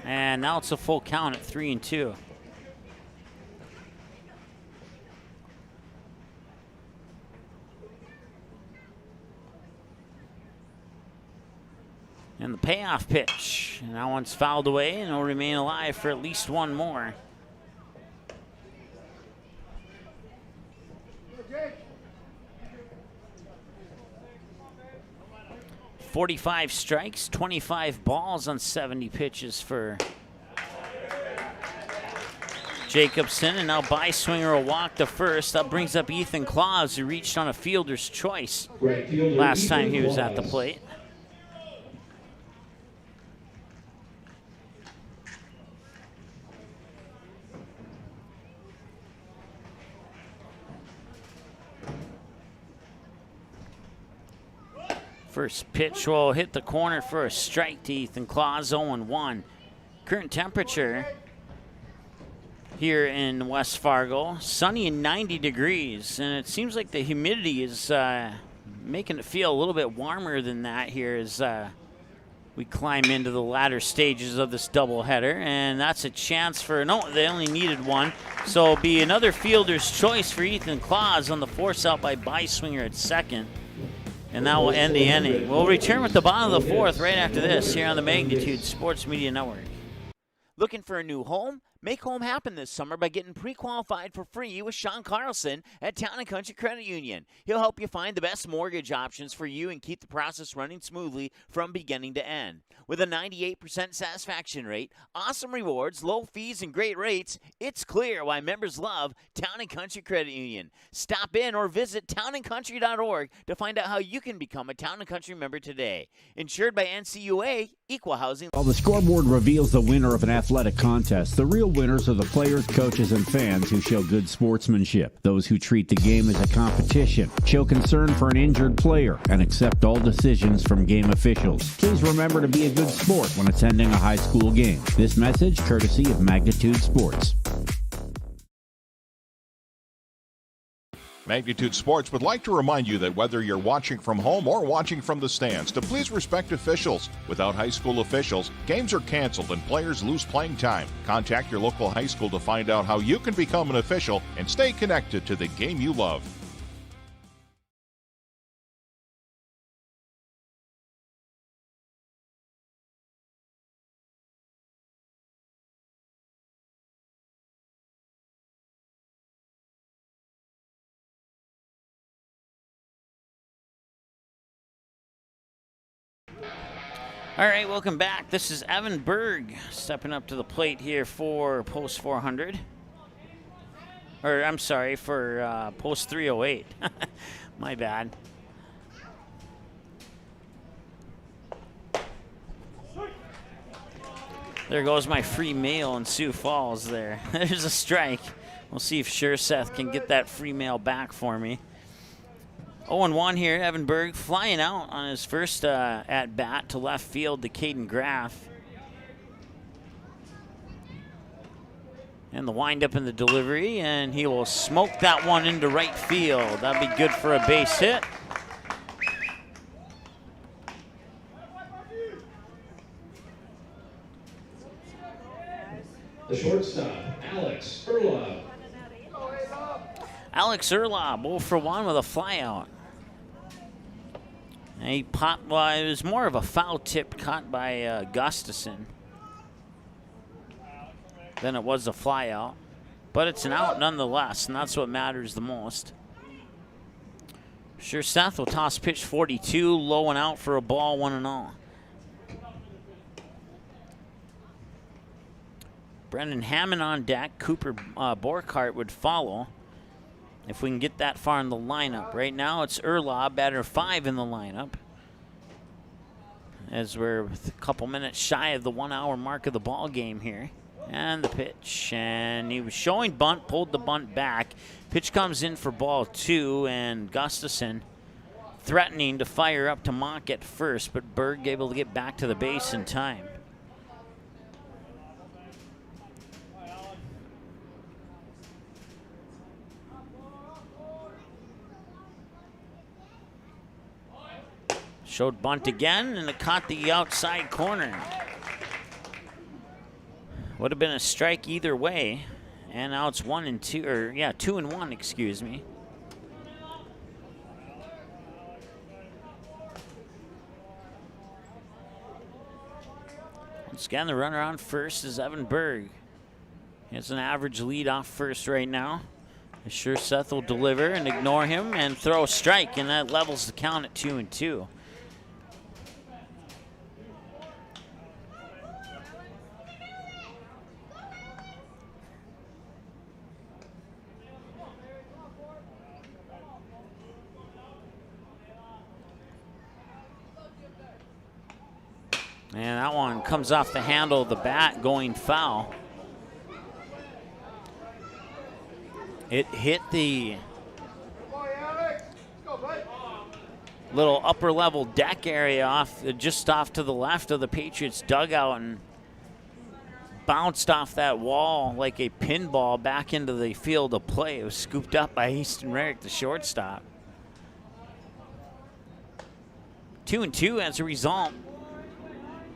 And now it's a full count at 3-2. And the payoff pitch. And that one's fouled away and will remain alive for at least one more. Jake. 45 strikes, 25 balls on 70 pitches for Jacobson, and now Beiswinger will walk to first. That brings up Ethan Claus, who reached on a fielder's choice last time he was at the plate. First pitch will hit the corner for a strike to Ethan Claus, 0-1. Current temperature here in West Fargo, sunny and 90 degrees, and it seems like the humidity is making it feel a little bit warmer than that here as we climb into the latter stages of this doubleheader, and that's a chance for, no, they only needed one, so it'll be another fielder's choice for Ethan Claus on the force out by Beiswinger at second. And that will end the inning. We'll return with the bottom of the 4th right after this here on the Magnitude Sports Media Network. Looking for a new home? Make home happen this summer by getting pre-qualified for free with Sean Carlson at Town & Country Credit Union. He'll help you find the best mortgage options for you and keep the process running smoothly from beginning to end. With a 98% satisfaction rate, awesome rewards, low fees, and great rates, it's clear why members love Town & Country Credit Union. Stop in or visit townandcountry.org to find out how you can become a Town & Country member today. Insured by NCUA, Equal Housing. While the scoreboard reveals the winner of an athletic contest, the real winners are the players, coaches, and fans who show good sportsmanship. Those who treat the game as a competition, show concern for an injured player, and accept all decisions from game officials. Please remember to be a good sport when attending a high school game. This message courtesy of Magnitude Sports. Magnitude Sports would like to remind you that whether you're watching from home or watching from the stands, to please respect officials. Without high school officials, games are canceled and players lose playing time. Contact your local high school to find out how you can become an official and stay connected to the game you love. All right, welcome back. This is Evan Berg stepping up to the plate here for post 400. Or, I'm sorry, for post 308. My bad. There goes my free mail in Sioux Falls there. There's a strike. We'll see if Seth can get that free mail back for me. 0-1 here, Evan Berg flying out on his first at-bat to left field to Caden Graff. And the windup in the delivery, and he will smoke that one into right field. That'd be good for a base hit. The shortstop, Alex Erlob. Alex Erlob, 0 for 1 with a flyout. And he popped, well, it was more of a foul tip caught by Gustafson than it was a flyout. But it's an out nonetheless, and that's what matters the most. Seth will toss pitch 42, low and out for a ball, 1-0. Brendan Hammond on deck. Cooper Borkart would follow if we can get that far in the lineup. Right now it's Erlob, batter 5 in the lineup, as we're a couple minutes shy of the 1 hour mark of the ball game here. And the pitch, and he was showing bunt, pulled the bunt back. Pitch comes in for ball 2, and Gustafson threatening to fire up to Mock at first, but Berg able to get back to the base in time. Showed bunt again, and it caught the outside corner. Would have been a strike either way. And now it's 1-2, or yeah, 2-1, excuse me. Once again, the runner on first is Evan Berg. He has an average lead off first right now. Seth will deliver and ignore him and throw a strike, and that levels the count at 2-2. And that one comes off the handle of the bat, going foul. It hit the little upper level deck area just off to the left of the Patriots dugout and bounced off that wall like a pinball back into the field of play. It was scooped up by Easton Rarick, the shortstop. 2-2 as a result.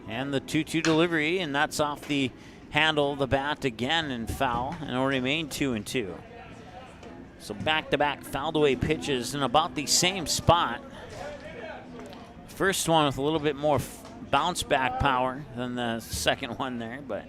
And the 2-2 delivery, and that's off the handle of the bat again and foul, and it'll remain 2-2. So back-to-back fouled away pitches in about the same spot. First one with a little bit more bounce back power than the second one there, but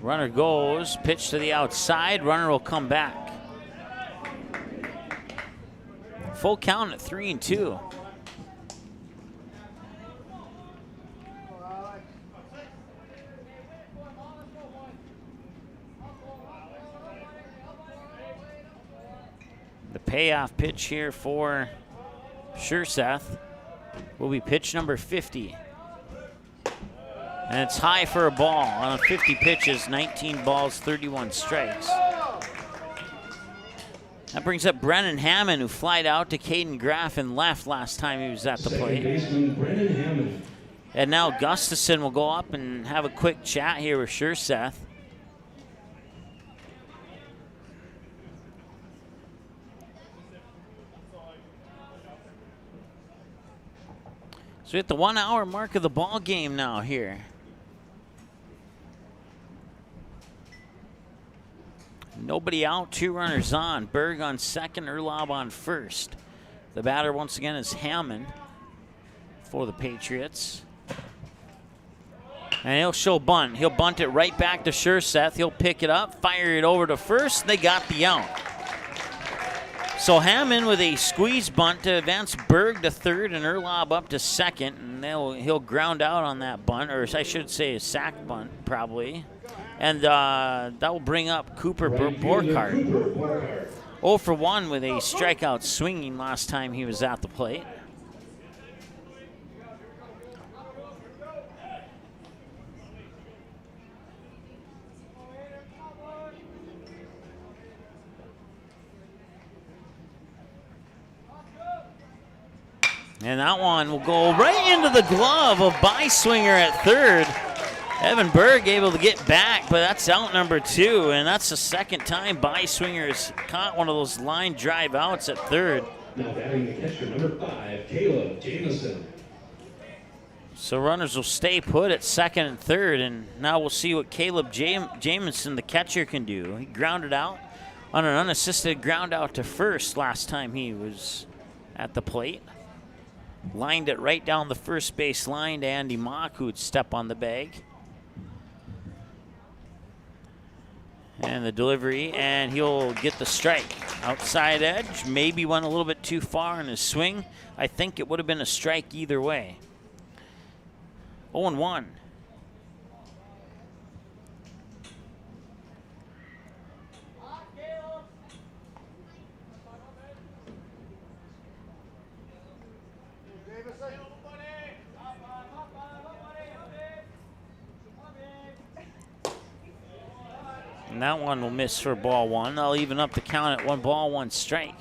runner goes, pitch to the outside, runner will come back. Full count at 3-2. The payoff pitch here for Seth will be pitch number 50. And it's high for a ball on 50 pitches, 19 balls, 31 strikes. That brings up Brennan Hammond, who flied out to Caden Graff and left last time he was at the plate. Brennan Hammond. And now Gustafson will go up and have a quick chat here with Seth. So we're at the 1 hour mark of the ball game now here. Nobody out, 2 runners on. Berg on second, Erlob on first. The batter once again is Hammond for the Patriots. And he'll show bunt. He'll bunt it right back to Schurseth. He'll pick it up, fire it over to first. They got the out. So Hammond with a squeeze bunt to advance Berg to third and Erlob up to second. And he'll ground out on that bunt, or I should say a sack bunt probably. And that will bring up Cooper Borkhardt. 0 for 1 with a strikeout swinging last time he was at the plate. And that one will go right into the glove of Beiswinger at third. Evan Berg able to get back, but that's out number 2, and that's the second time Beiswinger has caught one of those line drive outs at third. Now batting the catcher, number 5, Caleb Jamison. So runners will stay put at second and third, and now we'll see what Caleb Jamison, the catcher, can do. He grounded out on an unassisted ground out to first last time he was at the plate. Lined it right down the first base line to Andy Mock, who would step on the bag. And the delivery, and he'll get the strike. Outside edge, maybe went a little bit too far in his swing. I think it would have been a strike either way. 0-1. And that one will miss for ball 1. They'll even up the count at 1 ball, 1 strike.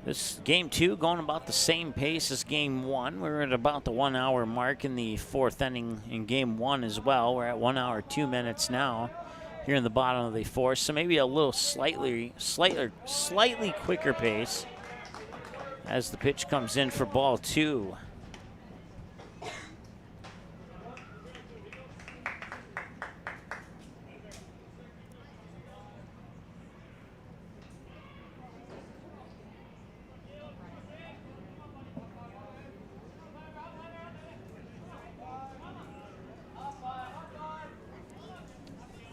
This game 2 going about the same pace as game 1. We're at about the 1 hour mark in the 4th inning in game 1 as well. We're at 1 hour 2 minutes now here in the bottom of the 4th. So maybe a little slightly quicker pace as the pitch comes in for ball 2.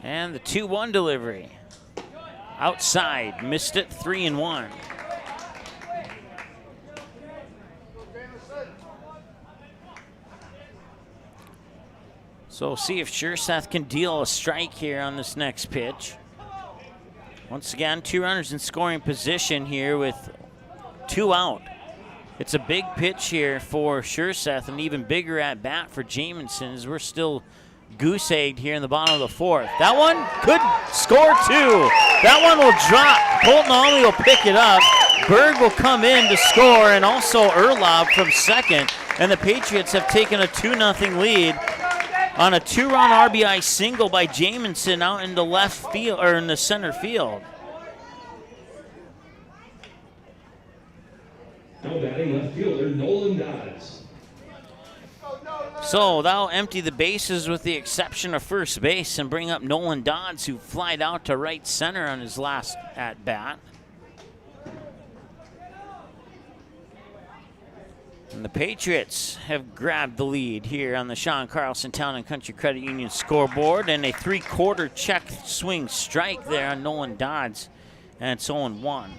And the 2-1 delivery. Outside, missed it, 3-1. So we'll see if Schurseth can deal a strike here on this next pitch. Once again, 2 runners in scoring position here with 2 out. It's a big pitch here for Schurseth, and even bigger at bat for Jamison as we're still goose-egged here in the bottom of the 4th. That one could score 2. That one will drop. Colton Ollie will pick it up. Berg will come in to score, and also Erlob from second. And the Patriots have taken a 2-0 lead on a 2-run RBI single by Jamison out into left field, or in the center field. Now batting left fielder Nolan Dodds. So that'll empty the bases with the exception of first base and bring up Nolan Dodds, who flied out to right center on his last at-bat. And the Patriots have grabbed the lead here on the Sean Carlson Town and Country Credit Union scoreboard, and a 3/4 check swing strike there on Nolan Dodds, and it's 0-1.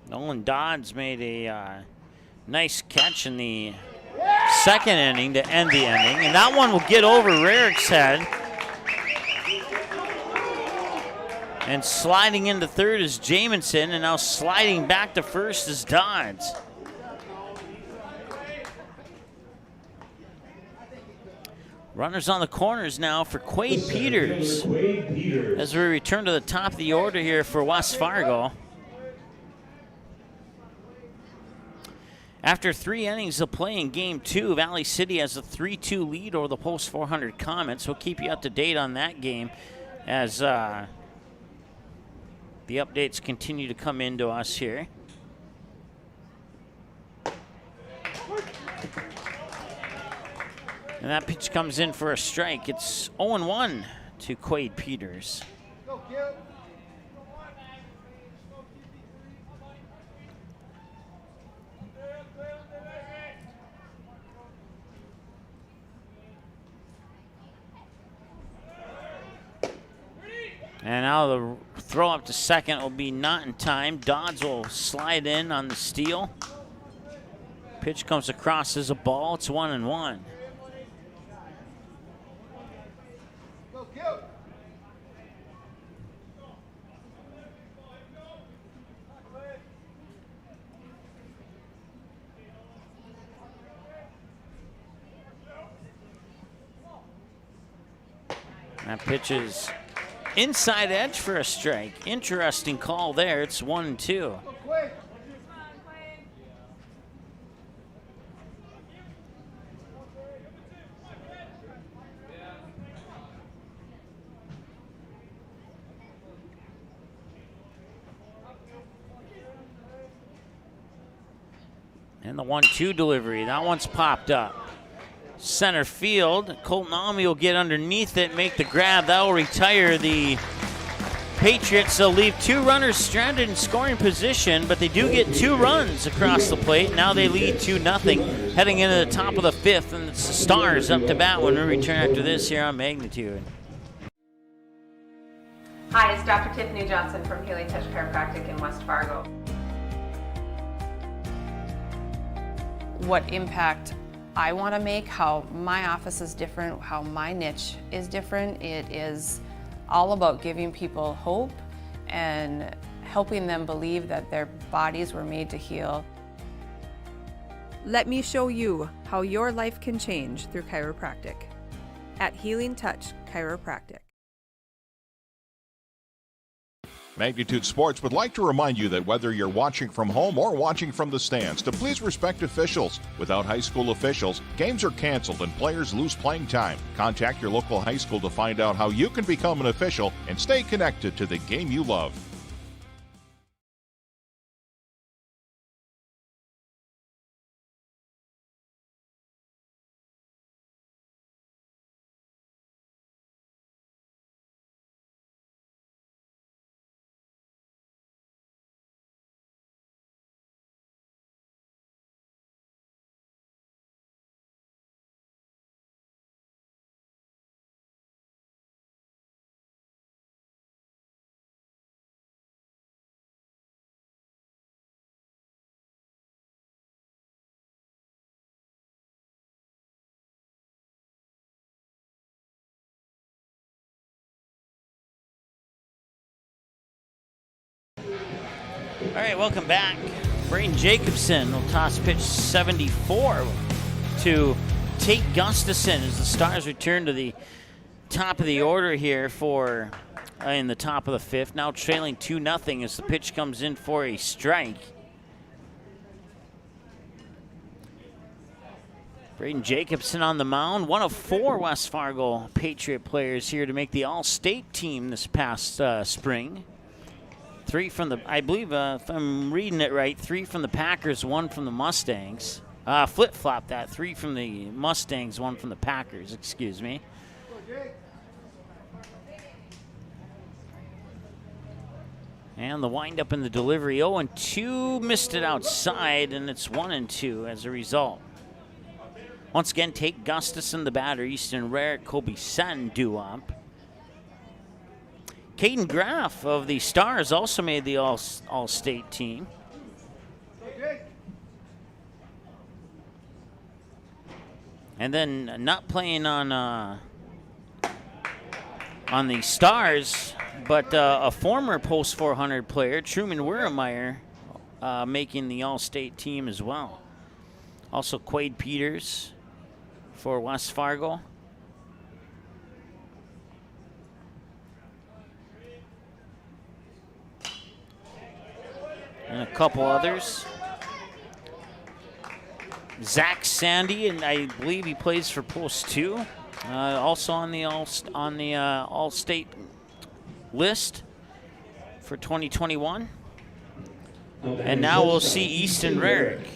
Nolan Dodds made a nice catch in the second inning to end the inning, and that one will get over Rarick's head. And sliding into third is Jamison, and now sliding back to first is Dodds. Runners on the corners now for Quade Peters as we return to the top of the order here for West Fargo. After 3 innings of play in Game 2, Valley City has a 3-2 lead over the Post 400 Comets. We'll keep you up to date on that game as the updates continue to come into us here. And that pitch comes in for a strike. It's 0-1 to Quade Peters. And now the throw up to second will be not in time. Dodds will slide in on the steal. Pitch comes across as a ball. It's 1-1. That pitch is inside edge for a strike. Interesting call there. It's 1-2. And the 1-2 delivery. That one's popped up. Center field. Colton Almy will get underneath it, make the grab. That will retire the Patriots. They'll leave 2 runners stranded in scoring position, but they do get 2 runs across the plate. Now they lead 2-0, heading into the top of the 5th, and it's the Stars up to bat when we return after this here on Magnitude. Hi, it's Dr. Tiffany Johnson from Healing Touch Chiropractic in West Fargo. What impact I want to make, how my office is different, how my niche is different. It is all about giving people hope and helping them believe that their bodies were made to heal. Let me show you how your life can change through chiropractic at Healing Touch Chiropractic. Magnitude Sports would like to remind you that whether you're watching from home or watching from the stands, to please respect officials. Without high school officials, games are canceled and players lose playing time. Contact your local high school to find out how you can become an official and stay connected to the game you love. All right, welcome back. Braden Jacobson will toss pitch 74 to Tate Gustafson as the Stars return to the top of the order here for in the top of the 5th. Now trailing 2-0 as the pitch comes in for a strike. Braden Jacobson on the mound, one of 4 West Fargo Patriot players here to make the All-State team this past spring. 3 from the, I believe, if I'm reading it right, 3 from the Packers, 1 from the Mustangs. Flip-flop that, 3 from the Mustangs, 1 from the Packers, excuse me. And the windup in the delivery, 0-2, missed it outside, and it's 1-2 as a result. Once again, Tate Gustafson, the batter, Easton Rarick, Kobe Sen due up. Caden Graff of the Stars also made the All-State team. And then not playing on the Stars, but a former Post 400 player, Truman Wiermeyer, making the All-State team as well. Also Quade Peters for West Fargo. And a couple others. Zach Sandy, and I believe he plays for Post 2. Also on the All-State list for 2021. And now we'll see Easton Rarick.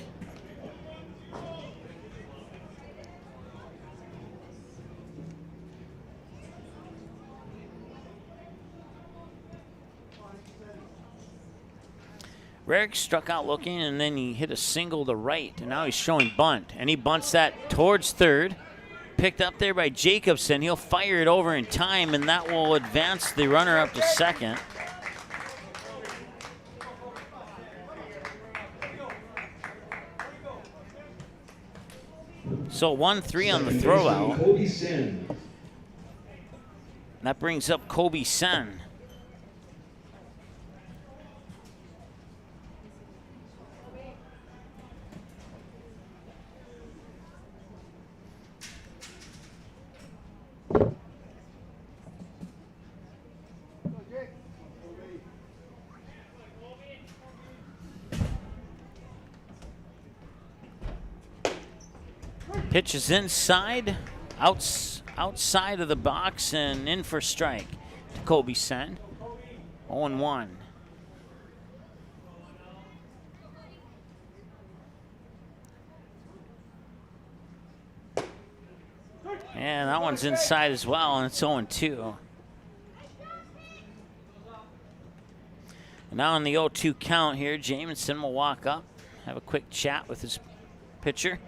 Rarick struck out looking, and then he hit a single to right, and now he's showing bunt. And he bunts that towards third. Picked up there by Jacobson. He'll fire it over in time, and that will advance the runner up to second. So 1-3 on the throw out. That brings up Kobe Sen. Pitch is inside, outside of the box, and in for strike to Kobe Sen. 0-1. And that one's inside as well, and it's 0-2. Now on the 0-2 count here, Jamison will walk up, have a quick chat with his pitcher.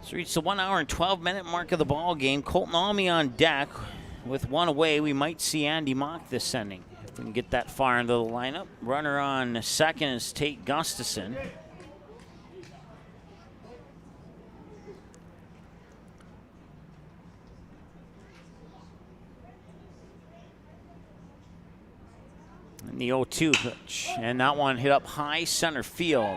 It's reached the 1 hour and 12-minute mark of the ball game. Colton Almy on deck. With one away, we might see Andy Mock this inning, if we can get that far into the lineup. Runner on second is Tate Gustafson. And the 0-2 pitch, and that one hit up high center field.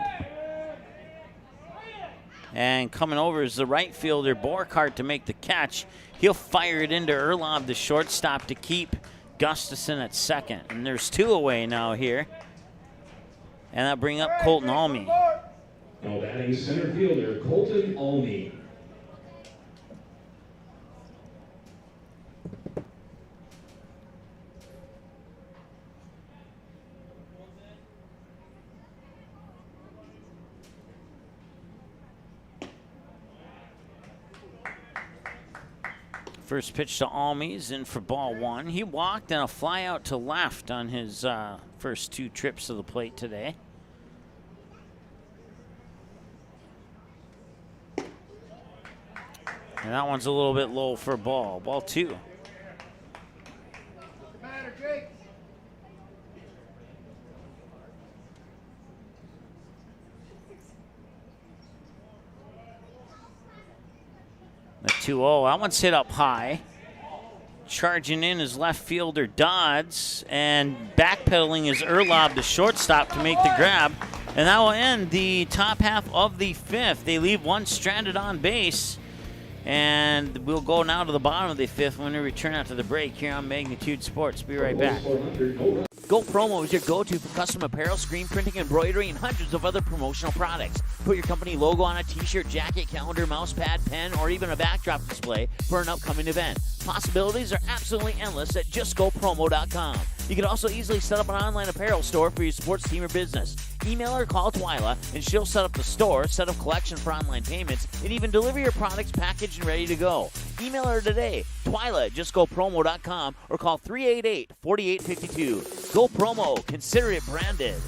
And coming over is the right fielder, Borkhardt, to make the catch. He'll fire it into Erlob, the shortstop, to keep Gustafson at second. And there's two away now here. And that'll bring up Colton Almy. Now batting center fielder, Colton Almy. First pitch to Almies, in for ball one. He walked and a fly out to left on his first two trips to the plate today. And that one's a little bit low for ball. Ball two. The 2-0, that one's hit up high. Charging in is left fielder Dodds, and backpedaling is Erlob, the shortstop, to make the grab. And that will end the top half of the fifth. They leave one stranded on base. And we'll go now to the bottom of the fifth when we return after the break here on Magnitude Sports. Be right back. Go Promo is your go-to for custom apparel, screen printing, embroidery, and hundreds of other promotional products. Put your company logo on a t-shirt, jacket, calendar, mouse pad, pen, or even a backdrop display for an upcoming event. Possibilities are absolutely endless at justgopromo.com. You can also easily set up an online apparel store for your sports team or business. Email or call Twyla, and she'll set up the store, set up collection for online payments, and even deliver your products packaged and ready to go. Email her today, Twyla at justgopromo.com, or call 388-4852. Go Promo. Consider it branded.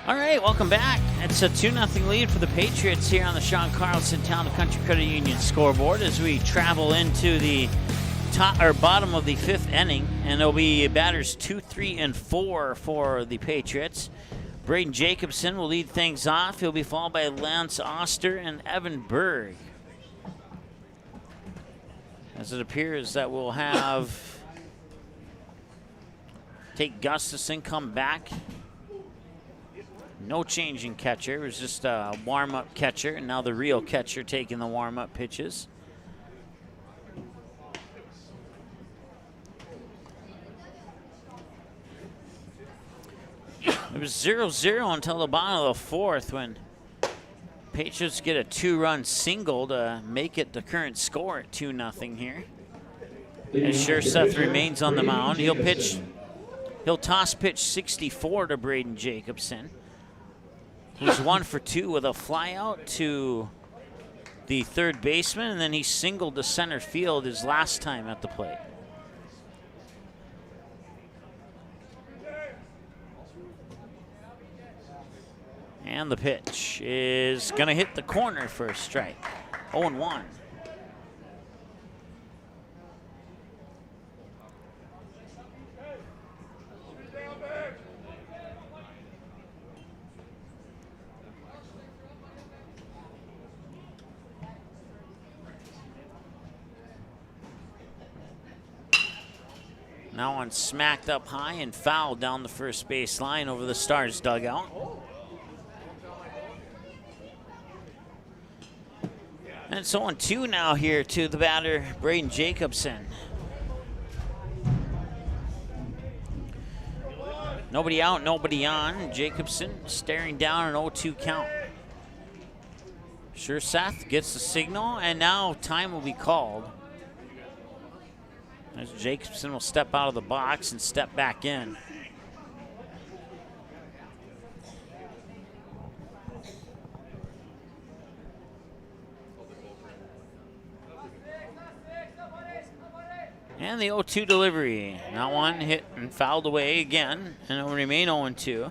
All right, welcome back. It's a 2-0 lead for the Patriots here on the Sean Carlson Town and Country Credit Union scoreboard as we travel into the top or bottom of the fifth inning, and it'll be batters 2, 3, and 4 for the Patriots. Braden Jacobson will lead things off. He'll be followed by Lance Oster and Evan Berg. As it appears that we'll have Tate Gustafson come back. No change in catcher. It was just a warm-up catcher, and now the real catcher taking the warm-up pitches. It was 0-0 until the bottom of the fourth when Patriots get a 2-run single to make it the current score at 2-0 here. As Seth remains on the mound. He'll toss pitch 64 to Braden Jacobson. He's 1 for 2 with a flyout to the third baseman, and then he singled to center field his last time at the plate. And the pitch is going to hit the corner for a strike. 0-1. Now on smacked up high and fouled down the first base line over the Stars dugout. And it's 0-2 now here to the batter, Braden Jacobson. Nobody out, nobody on. Jacobson staring down an 0-2 count. Seth gets the signal, and now time will be called. As Jacobson will step out of the box and step back in. And the 0-2 delivery. That one hit and fouled away again, and it will remain 0-2.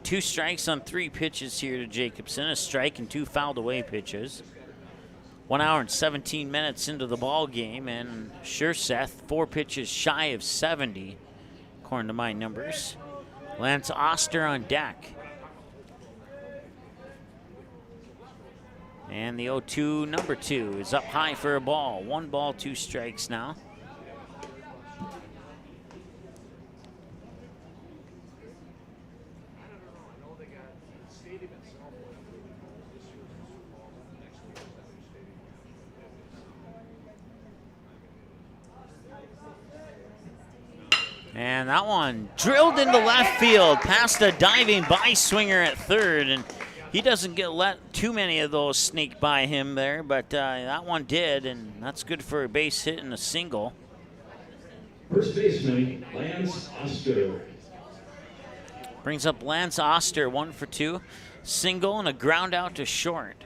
2 strikes on 3 pitches here to Jacobson. A strike and 2 fouled away pitches. 1 hour and 17 minutes into the ball game, and Seth 4 pitches shy of 70, according to my numbers. Lance Oster on deck. And the 0-2, number 2, is up high for a ball. 1 ball, 2 strikes now. And that one drilled into left field past a diving by swinger at third, and he doesn't get let too many of those sneak by him there, but that one did, and that's good for a base hit and a single. First baseman, Lance Oster. Brings up Lance Oster, 1 for 2. Single and a ground out to short.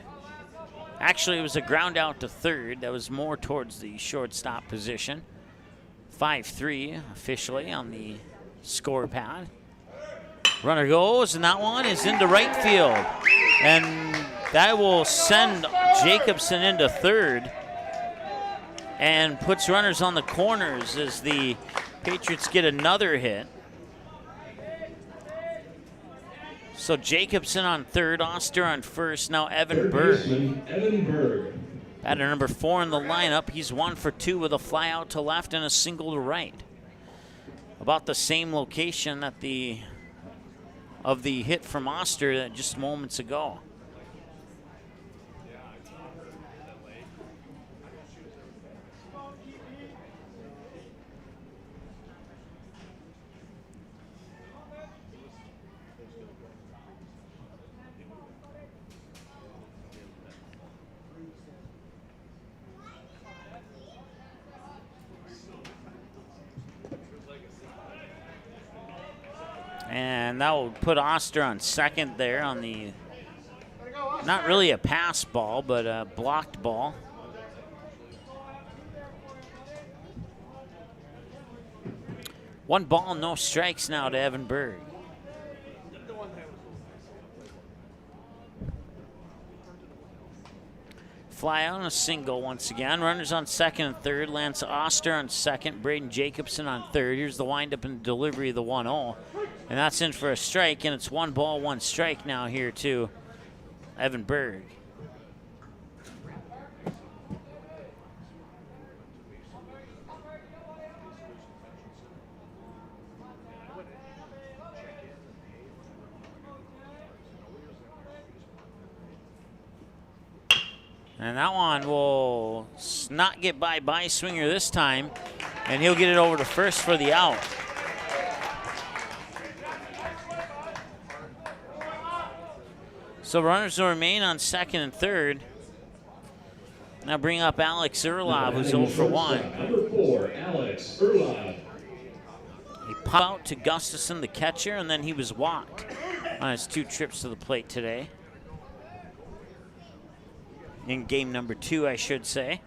Actually, it was a ground out to third. That was more towards the shortstop position. 5-3 officially on the score pad. Runner goes, and that one is into right field. And that will send Jacobson into third and puts runners on the corners as the Patriots get another hit. So Jacobson on third, Oster on first, now Evan Berg. Batter number 4 in the lineup. He's 1 for 2 with a fly out to left and a single to right. About the same location that of the hit from Oster just moments ago. And that will put Oster on second there on the, not really a pass ball, but a blocked ball. One ball, no strikes now to Evan Berg. Fly on a single once again. Runners on second and third. Lance Oster on second. Braden Jacobson on third. Here's the windup and delivery of the 1-0. And that's in for a strike, and it's 1 ball, 1 strike now here to Evan Berg. And that one will not get by swinger this time, and he'll get it over to first for the out. So runners will remain on second and third. Now bring up Alex Erlob, who's 0 for 1. Number 4, Alex Erlob. He popped out to Gustafson, the catcher, and then he was walked on his 2 trips to the plate today. In game number 2, I should say.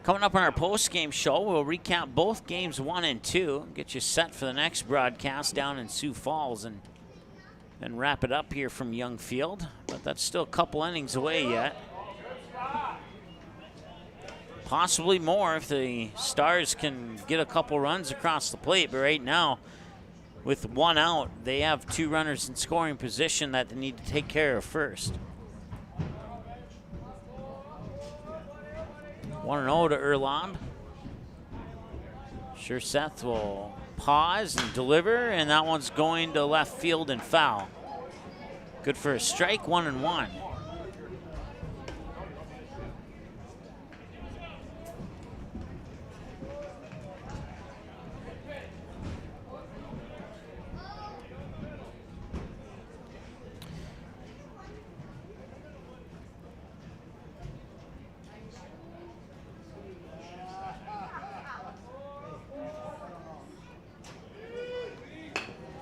Coming up on our post-game show, we'll recap both games 1 and 2, get you set for the next broadcast down in Sioux Falls, and wrap it up here from Young Field. But that's still a couple innings away yet. Possibly more if the Stars can get a couple runs across the plate. But right now, with 1 out, they have 2 runners in scoring position that they need to take care of first. 1-0 to Erlob. Sure, Seth will pause and deliver, and that one's going to left field and foul. Good for a strike, 1-1.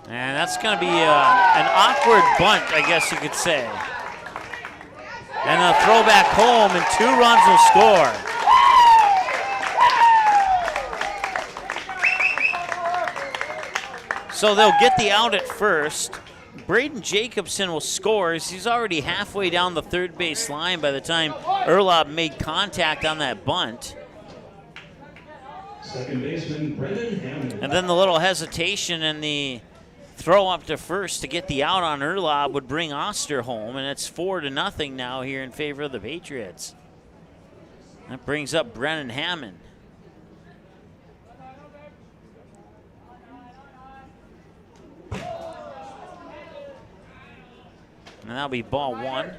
And that's going to be an awkward bunt, I guess you could say. And a throwback home, and 2 runs will score. So they'll get the out at first. Braden Jacobson will score as he's already halfway down the third base line by the time Erlob made contact on that bunt. Second baseman Brendan Hammond. And then the little hesitation and the throw up to first to get the out on Erlob would bring Oster home, and it's 4-0 now here in favor of the Patriots. That brings up Brennan Hammond. And that'll be ball 1.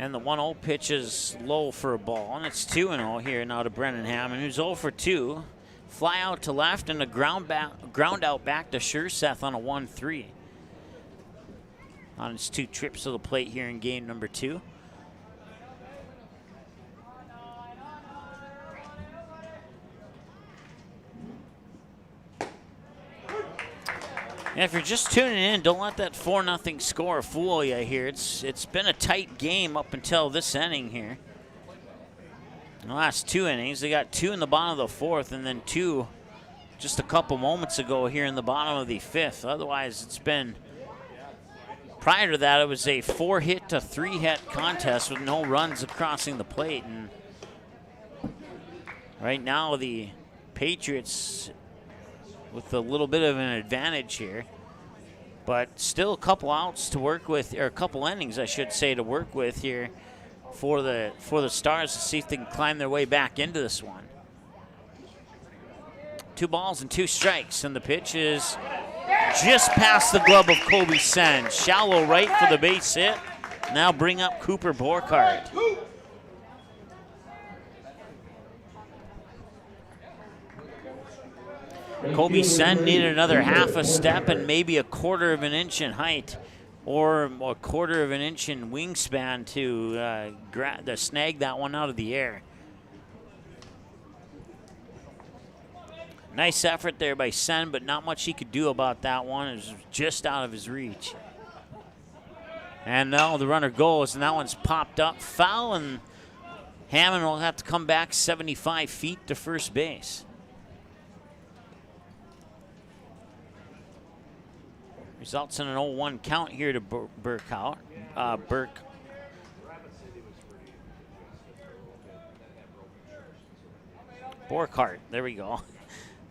And the 1-0 pitch is low for a ball, and it's 2-0 here now to Brennan Hammond, who's 0 for 2. Fly out to left and a ground out back to Schurseth on a 1-3. On his 2 trips to the plate here in game number 2. And if you're just tuning in, don't let that 4-0 score fool you here. It's been a tight game up until this inning here. In the last 2 innings, they got 2 in the bottom of the 4th, and then 2 just a couple moments ago here in the bottom of the 5th. Otherwise, it's been, prior to that, it was a 4-hit to 3-hit contest with no runs crossing the plate. And right now, the Patriots with a little bit of an advantage here, but still a couple outs to work with, or a couple innings, I should say, to work with here for the Stars to see if they can climb their way back into this one. 2 balls and 2 strikes, and the pitch is just past the glove of Kobe Sen. Shallow right for the base hit. Now bring up Cooper Borkhardt. Kobe Sen needed another half a step and maybe a 1/4 of an inch in height, or a 1/4 of an inch in wingspan to snag that one out of the air. Nice effort there by Sen, but not much he could do about that one. It was just out of his reach. And now the runner goes, and that one's popped up foul, and Hammond will have to come back 75 feet to first base. Results in an 0-1 count here to Burkhardt. Borkhardt, there we go.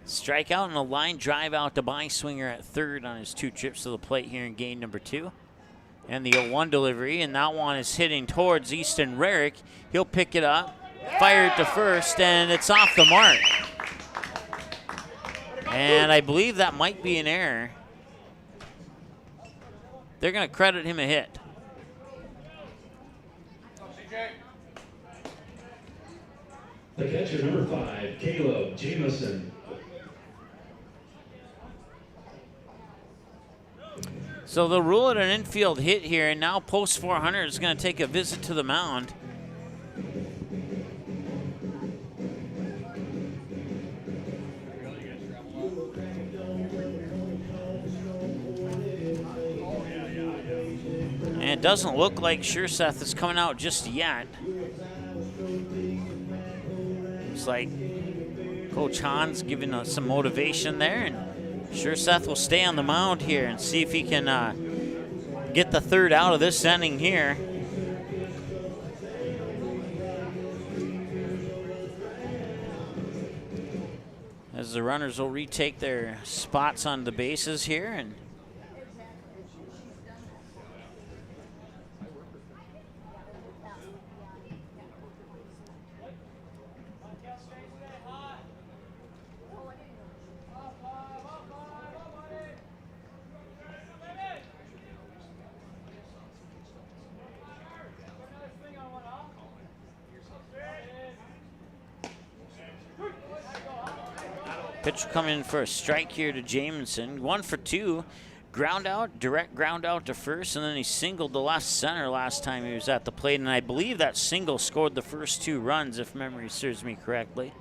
Strikeout and a line drive out to Beiswinger at third on his 2 trips to the plate here in game number 2. And the 0-1 delivery, and that one is hitting towards Easton Rarick. He'll pick it up, fire it to first, and it's off the mark. And I believe that might be an error. They're going to credit him a hit. The catcher, number 5, Caleb Jameson. So they'll rule it an infield hit here, and now post 400 is going to take a visit to the mound. And it doesn't look like Seth is coming out just yet. Looks like Coach Hahn's giving us some motivation there, and Seth will stay on the mound here and see if he can get the third out of this inning here. As the runners will retake their spots on the bases here, and pitch will come in for a strike here to Jamison. 1 for 2. Ground out, direct ground out to first, and then he singled to left center last time he was at the plate, and I believe that single scored the first 2 runs, if memory serves me correctly.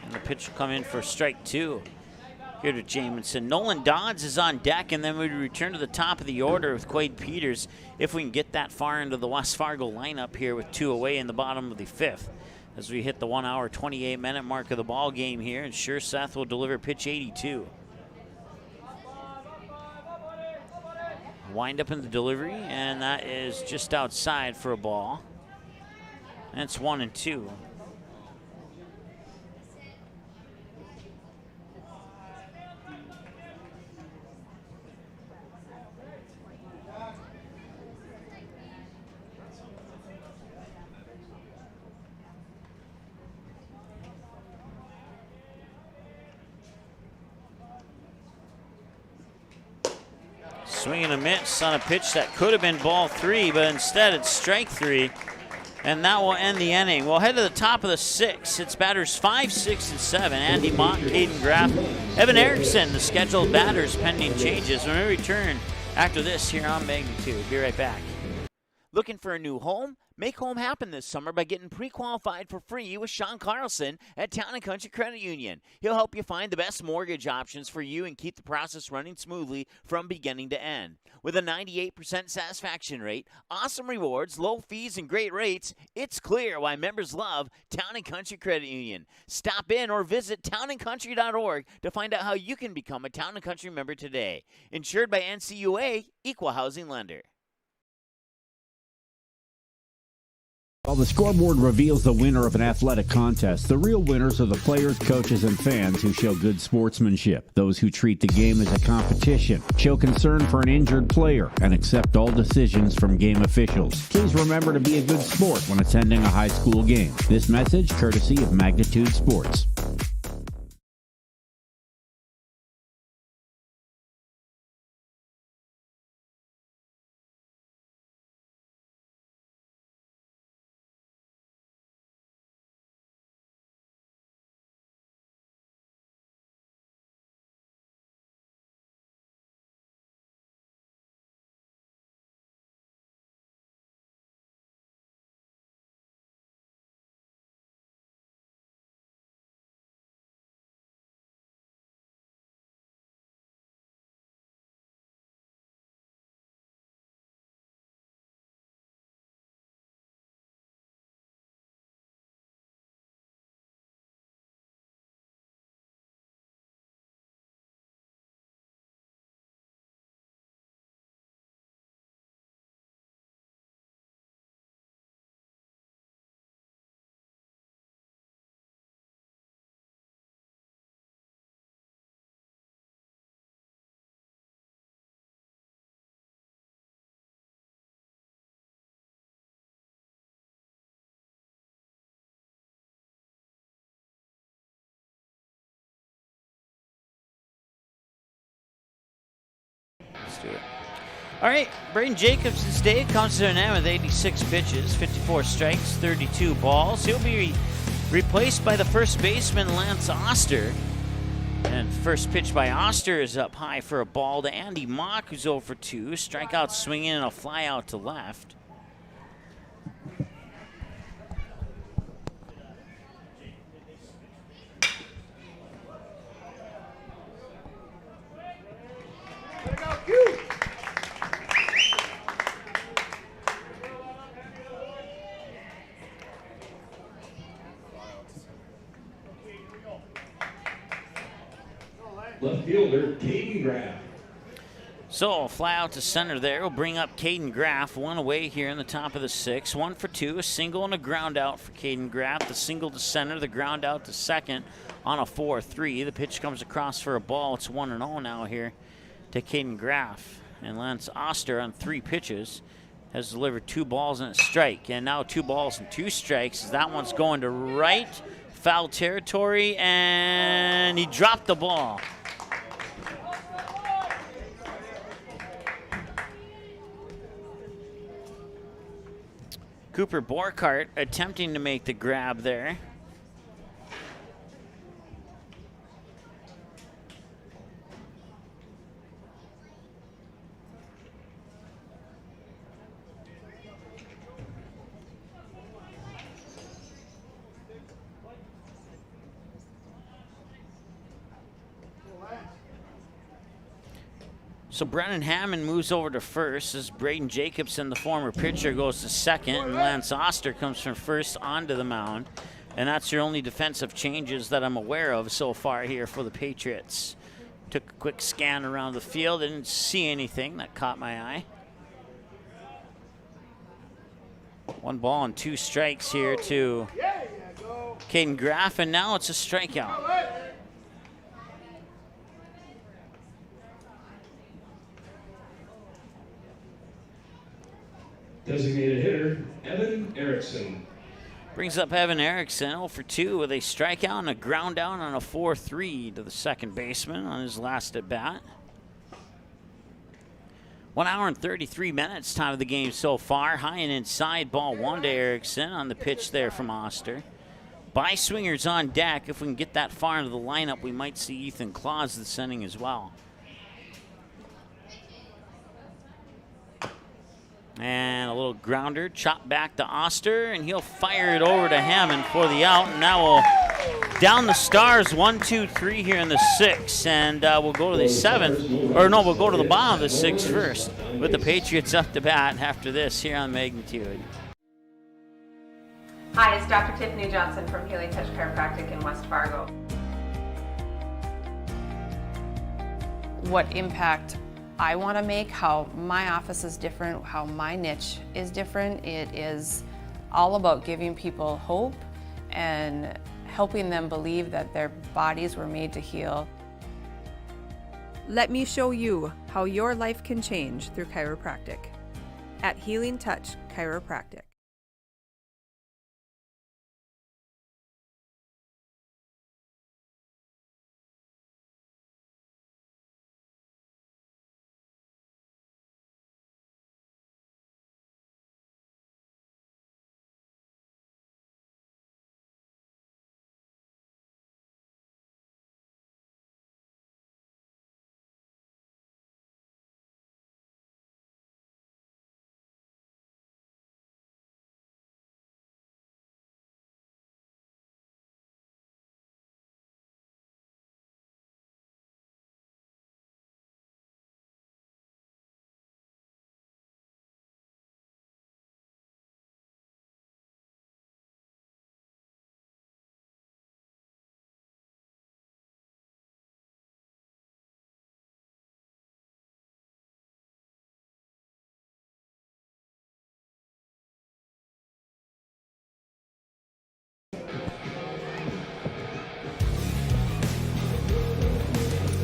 And the pitch will come in for strike 2. Here to Jamison. Nolan Dodds is on deck, and then we return to the top of the order with Quade Peters if we can get that far into the West Fargo lineup here with 2 away in the bottom of the 5th. As we hit the 1 hour, 28-minute mark of the ball game here, and Seth will deliver pitch 82. Wind up in the delivery, and that is just outside for a ball. And it's 1-2. Swing and a miss on a pitch that could have been ball 3, but instead it's strike 3. And that will end the inning. We'll head to the top of the 6th. It's batters 5, 6, and 7. Andy Mott, Caden Graff, Evan Erickson, the scheduled batters pending changes. When we return after this here on Magnitude. Be right back. Looking for a new home? Make home happen this summer by getting pre-qualified for free with Sean Carlson at Town & Country Credit Union. He'll help you find the best mortgage options for you and keep the process running smoothly from beginning to end. With a 98% satisfaction rate, awesome rewards, low fees, and great rates, it's clear why members love Town & Country Credit Union. Stop in or visit townandcountry.org to find out how you can become a Town & Country member today. Insured by NCUA, Equal Housing Lender. While the scoreboard reveals the winner of an athletic contest, the real winners are the players, coaches, and fans who show good sportsmanship. Those who treat the game as a competition, show concern for an injured player, and accept all decisions from game officials. Please remember to be a good sport when attending a high school game. This message courtesy of Magnitude Sports. do it. All right, Braden Jacobson's day comes to an end with 86 pitches, 54 strikes, 32 balls. He'll be replaced by the first baseman, Lance Oster. And first pitch by Oster is up high for a ball to Andy Mock, who's 0 for 2. Strikeout swinging and a fly out to left. Left fielder, Caden Graff. So, a fly out to center there will bring up Caden Graff. One away here in the top of the 6th. 1 for 2, a single and a ground out for Caden Graff. The single to center, the ground out to second on a 4-3. The pitch comes across for a ball. It's 1-0 now here to Caden Graff. And Lance Oster on 3 pitches has delivered 2 balls and a strike. And now 2 balls and 2 strikes. That one's going to right, foul territory, and he dropped the ball. Cooper Borkart attempting to make the grab there. So Brennan Hammond moves over to first as Braden Jacobson, the former pitcher, goes to second, and Lance Oster comes from first onto the mound. And that's your only defensive changes that I'm aware of so far here for the Patriots. Took a quick scan around the field, didn't see anything that caught my eye. 1 ball and 2 strikes here to Caden Graff, and now it's a strikeout. Designated hitter, Evan Erickson. Brings up Evan Erickson, 0 for 2 with a strikeout and a ground down on a 4-3 to the second baseman on his last at bat. 1 hour and 33 minutes time of the game so far. High and inside, ball 1 to Erickson on the pitch there from Oster. By swingers on deck. If we can get that far into the lineup, we might see Ethan Claus this inning as well. And a little grounder, chopped back to Oster, and he'll fire it over to Hammond for the out. And now we'll down the Stars 1, 2, 3 here in the 6th, and we'll go to the 7th. Or no, we'll go to the bottom of the 6th first with the Patriots up to bat after this here on Magnitude. Hi, it's Dr. Tiffany Johnson from Healing Touch Chiropractic in West Fargo. What impact I want to make, how my office is different, how my niche is different. It is all about giving people hope and helping them believe that their bodies were made to heal. Let me show you how your life can change through chiropractic at Healing Touch Chiropractic.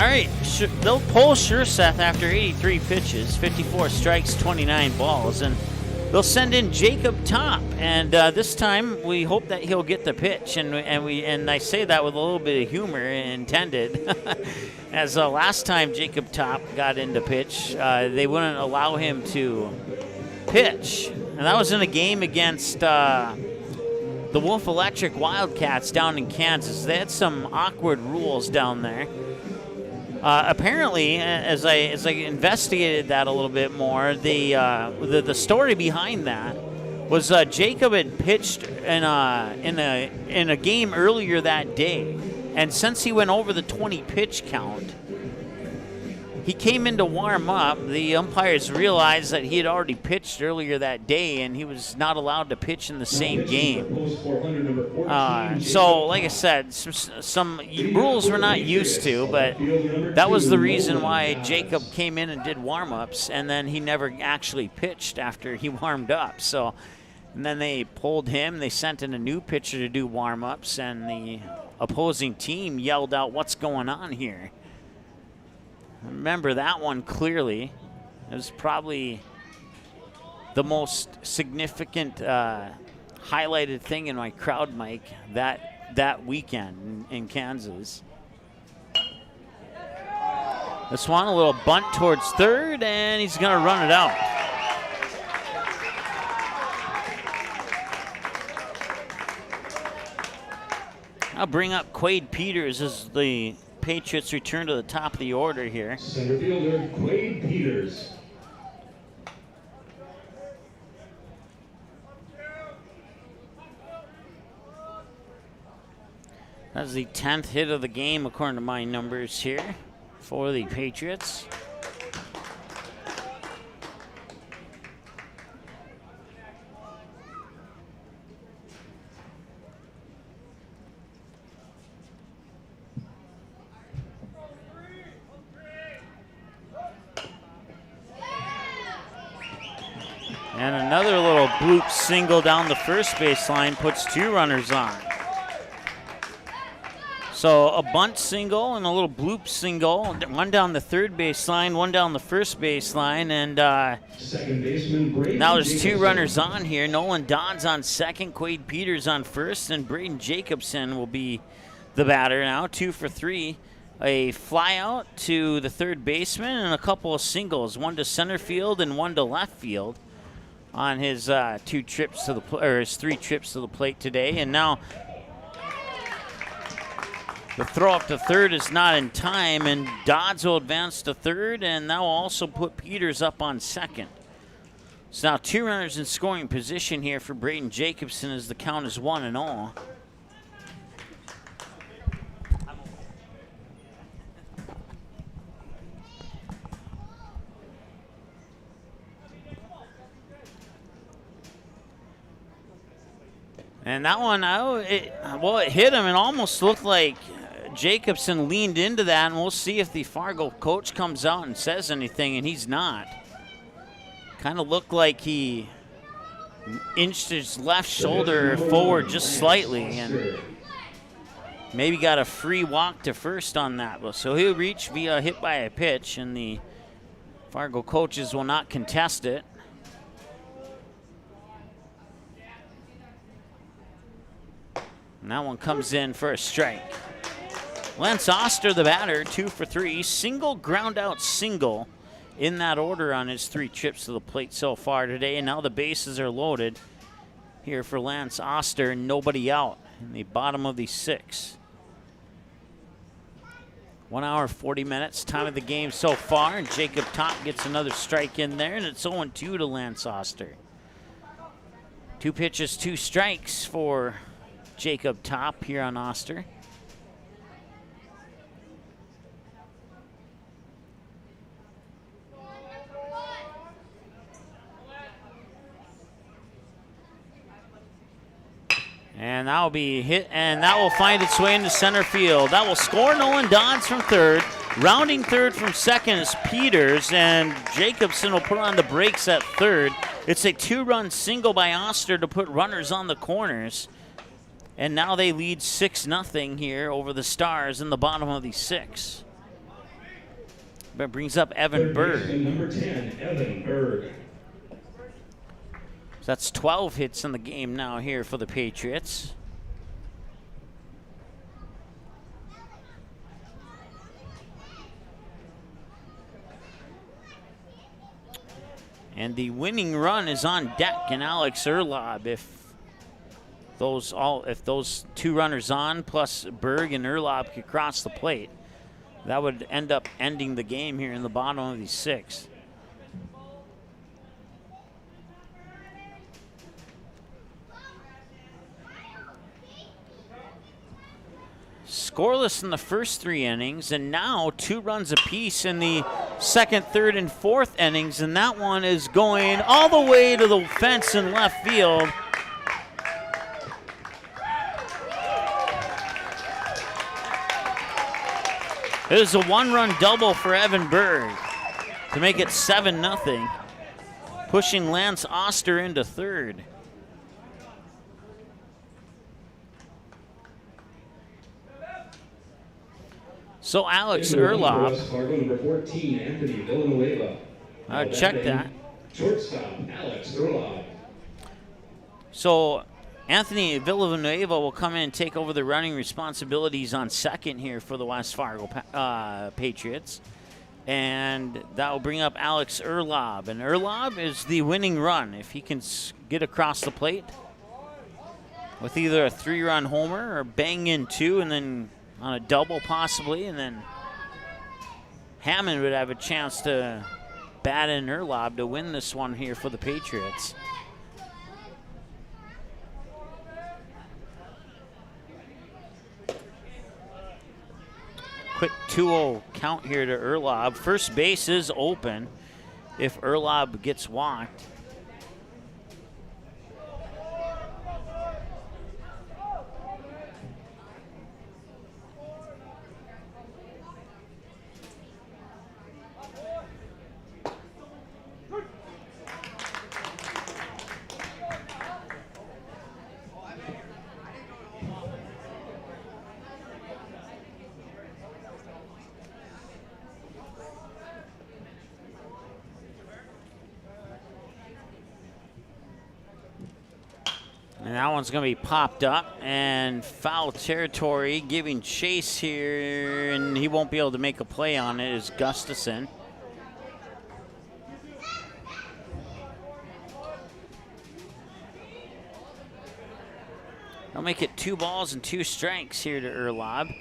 All right, they'll pull Schurseth after 83 pitches, 54 strikes, 29 balls. And they'll send in Jacob Top, and this time we hope that he'll get the pitch, and I say that with a little bit of humor intended, as last time Jacob Top got into pitch, they wouldn't allow him to pitch, and that was in a game against the Wolf Electric Wildcats down in Kansas. They had some awkward rules down there. Apparently, as I investigated that a little bit more, the story behind that was Jacob had pitched in a game earlier that day, and since he went over the 20 pitch count, he came in to warm up. The umpires realized that he had already pitched earlier that day, and he was not allowed to pitch in the same game. So, like I said, some rules we're not used to, but that was the reason why Jacob came in and did warm-ups, and then he never actually pitched after he warmed up. So, and then they pulled him. They sent in a new pitcher to do warm-ups, and the opposing team yelled out, "What's going on here?" I remember that one clearly. It was probably the most significant highlighted thing in my crowd mic that weekend in Kansas. This one, a little bunt towards third, and he's going to run it out. I'll bring up Quade Peters as the Patriots return to the top of the order here. Center fielder Quade Peters. That's the 10th hit of the game according to my numbers here for the Patriots. And another little bloop single down the first baseline puts 2 runners on. So a bunt single and a little bloop single, one down the third baseline, one down the first baseline, and Second baseman Braden now there's 2 Jacobson. runners on here. Nolan Dodds on second, Quade Peters on first, and Braden Jacobson will be the batter now, 2 for 3. A fly out to the third baseman and a couple of singles, one to center field and one to left field on his 3 trips to the plate today. And now the throw up to third is not in time, and Dodds will advance to third, and that will also put Peters up on second. So now 2 runners in scoring position here for Braden Jacobson as the count is 1-0. And that one, it hit him. It almost looked like Jacobson leaned into that, and we'll see if the Fargo coach comes out and says anything, and he's not. Kind of looked like he inched his left shoulder forward just slightly, and maybe got a free walk to first on that. So he'll reach via hit by a pitch, and the Fargo coaches will not contest it. And that one comes in for a strike. Lance Oster, the batter, 2 for 3. Single, ground out, single in that order on his 3 trips to the plate so far today. And now the bases are loaded here for Lance Oster. Nobody out in the bottom of the 6th. 1 hour, 40 minutes, time of the game so far. And Jacob Top gets another strike in there, and it's 0-2 to Lance Oster. 2 pitches, 2 strikes for Jacob Top here on Oster. And that will be hit, and that will find its way into center field. That will score Nolan Dodds from third. Rounding third from second is Peters, and Jacobson will put on the brakes at third. It's a 2-run single by Oster to put runners on the corners. And now they lead 6-0 here over the Stars in the bottom of the 6th. That brings up Evan Third Berg. baseman number 10, Evan Berg. That's 12 hits in the game now here for the Patriots. And the winning run is on deck, and Alex Erlob, if those two runners on plus Berg and Erlob could cross the plate, that would end up ending the game here in the bottom of the 6th. Scoreless in the first 3 innings, and now 2 runs apiece in the 2nd, 3rd, and 4th innings, and that one is going all the way to the fence in left field. It is a 1-run double for Evan Berg to make it 7-0, pushing Lance Oster into 3rd. So Alex Erlob, Fargo, number 14, Anthony Villanueva. check that. Shortstop, Alex Erlob. So Anthony Villanueva will come in and take over the running responsibilities on second here for the West Fargo Patriots. And that will bring up Alex Erlob. And Erlob is the winning run. If he can get across the plate with either a 3-run homer or bang in 2 and then on a double possibly, and then Hammond would have a chance to bat in Erlob to win this one here for the Patriots. Quick 2-0 count here to Erlob. First base is open if Erlob gets walked. And that one's going to be popped up and foul territory, giving chase here, and he won't be able to make a play on it, is Gustafson. They'll make it 2 balls and 2 strikes here to Erlob.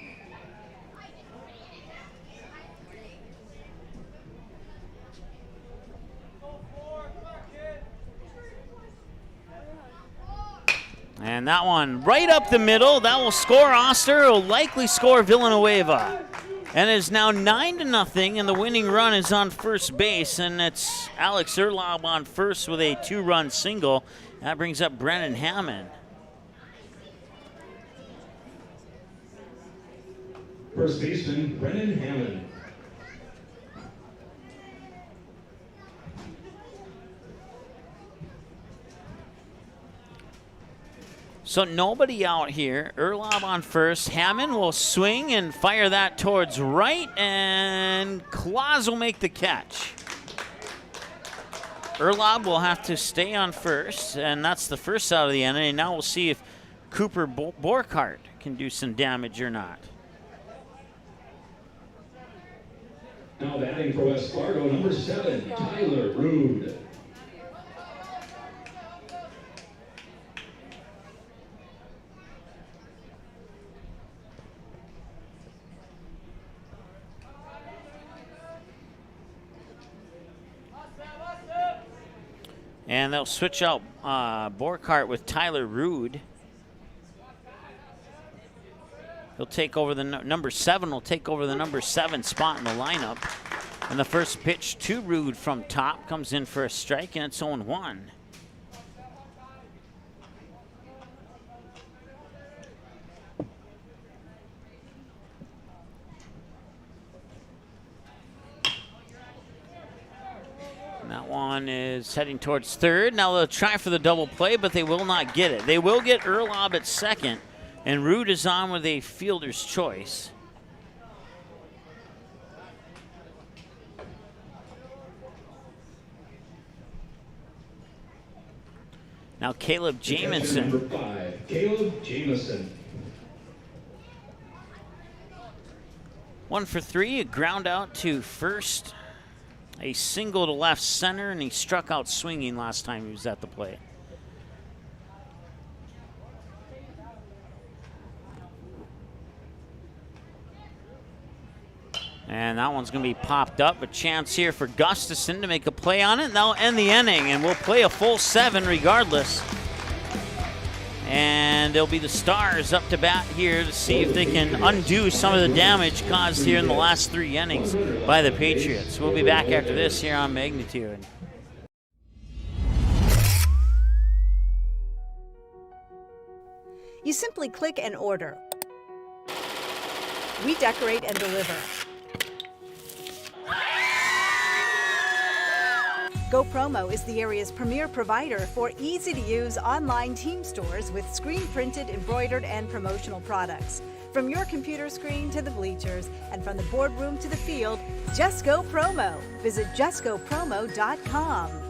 And that one right up the middle. That will score Oster. It will likely score Villanueva. And it's now 9-0, and the winning run is on first base. And it's Alex Erlob on first with a 2-run single. That brings up Brennan Hammond. First baseman, Brennan Hammond. So nobody out here. Erlob on first. Hammond will swing and fire that towards right, and Claus will make the catch. Erlob will have to stay on first, and that's the first out of the inning. Now we'll see if Cooper Borkhardt can do some damage or not. Now batting for West Fargo, number 7, Tyler Rude. And they'll switch out Borkhardt with Tyler Rude. He'll take over the number 7. Will take over the number 7 spot in the lineup. And the first pitch to Rude from top comes in for a strike, and it's 0-1. That one is heading towards third. Now they'll try for the double play, but they will not get it. They will get Erlob at second, and Rude is on with a fielder's choice. Now Caleb Catcher Jamison. number 5, Caleb Jamison. 1 for 3, a ground out to first, a single to left center, and he struck out swinging last time he was at the plate. And that one's going to be popped up. A chance here for Gustafson to make a play on it. And that'll end the inning, and we'll play a full 7 regardless. And it'll be the Stars up to bat here to see if they can undo some of the damage caused here in the last 3 innings by the Patriots. We'll be back after this here on Magnitude. You simply click and order. We decorate and deliver. GoPromo is the area's premier provider for easy-to-use online team stores with screen-printed, embroidered, and promotional products. From your computer screen to the bleachers, and from the boardroom to the field, just go promo. Visit justgopromo.com.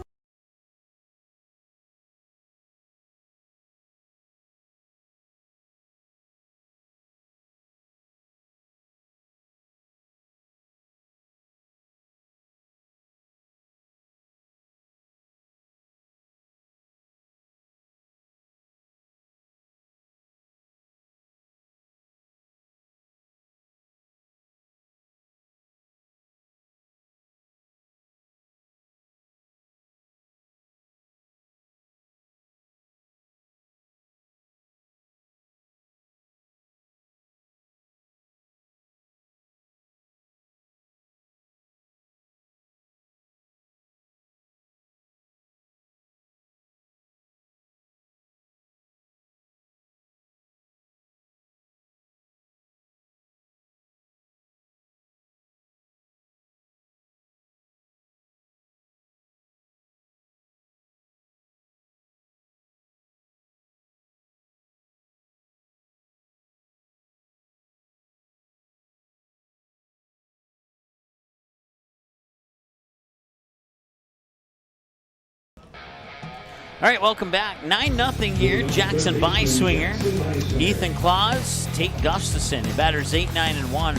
All right, welcome back. 9-0 here. Jackson Byswinger, Ethan Claus, Tate Gustafson. The batters 8, 9, and 1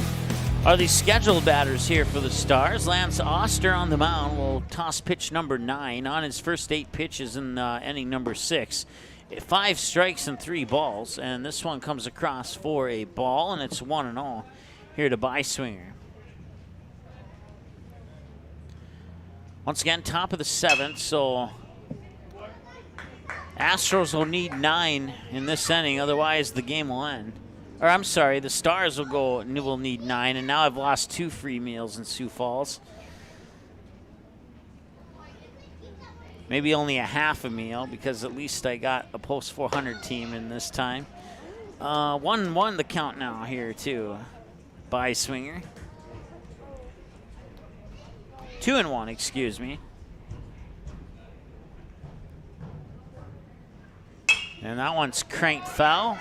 are the scheduled batters here for the Stars. Lance Oster on the mound will toss pitch number 9 on his first 8 pitches in inning number 6. 5 strikes and 3 balls, and this one comes across for a ball, and it's 1-0 here to Byswinger. Once again, top of the 7th, so Astros will need 9 in this inning, otherwise the game will end. Or I'm sorry, the Stars will need 9, and now I've lost 2 free meals in Sioux Falls. Maybe only a half a meal, because at least I got a post 400 team in this time. 1-1 the count now here too. Byswinger. 2-1, excuse me. And that one's cranked foul.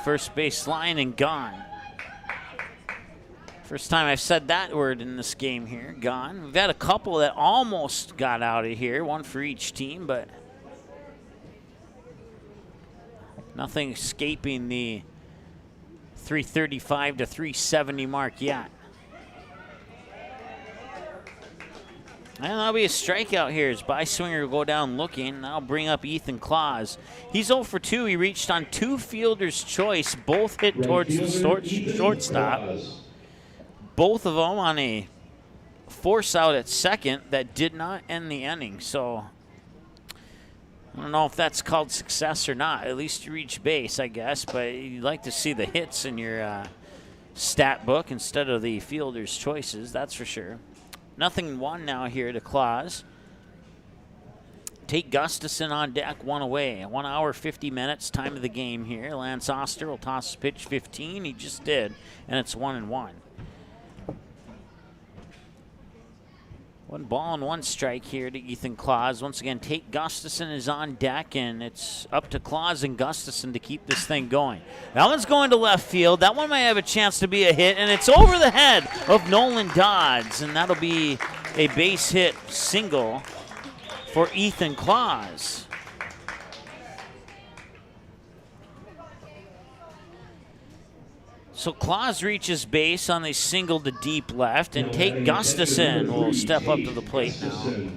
First base line and gone. First time I've said that word in this game here, gone. We've had a couple that almost got out of here, one for each team, but nothing escaping the 335 to 370 mark yet. And that'll be a strikeout here as Byswinger will go down looking. That'll bring up Ethan Claus. He's 0 for 2. He reached on 2 fielders' choice. Both hit towards the shortstop. Both of them on a force out at second that did not end the inning. So I don't know if that's called success or not. At least you reach base, I guess. But you'd like to see the hits in your stat book instead of the fielder's choices, that's for sure. 0-1 now here to Claus. Tate Gustafson on deck, 1 away. 1 hour, 50 minutes, time of the game here. Lance Oster will toss pitch 15. He just did, and it's 1-1. 1 ball and 1 strike here to Ethan Claus. Once again, Tate Gustafson is on deck, and it's up to Claus and Gustafson to keep this thing going. That one's going to left field. That one might have a chance to be a hit, and it's over the head of Nolan Dodds, and that'll be a base hit single for Ethan Claus. So Claus reaches base on a single to deep left, and Tate Gustafson will step up to the plate now.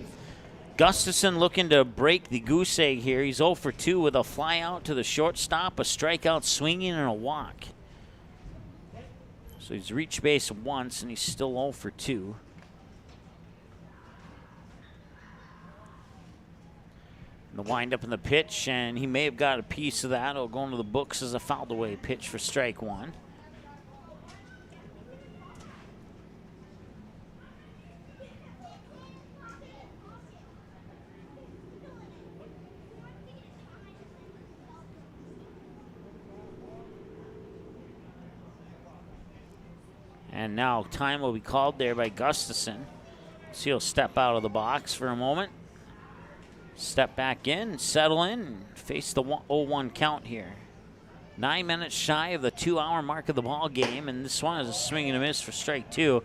Gustafson looking to break the goose egg here. He's 0 for 2 with a fly out to the shortstop, a strikeout swinging, and a walk. So he's reached base once, and he's still 0 for 2. The windup in the pitch, and he may have got a piece of that. It'll go into the books as a fouled away pitch for strike 1. And now time will be called there by Gustafson. So he'll step out of the box for a moment. Step back in, settle in, and face the 0-1 count here. 9 minutes shy of the 2-hour mark of the ball game, and this one is a swing and a miss for strike 2.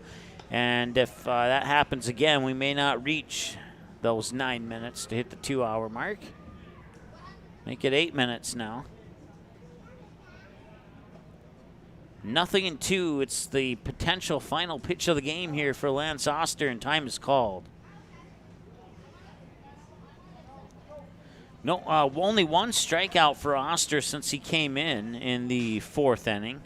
And if that happens again, we may not reach those 9 minutes to hit the 2-hour mark. Make it 8 minutes now. 0-2. It's the potential final pitch of the game here for Lance Oster, and time is called. No, only one strikeout for Oster since he came in the 4th inning.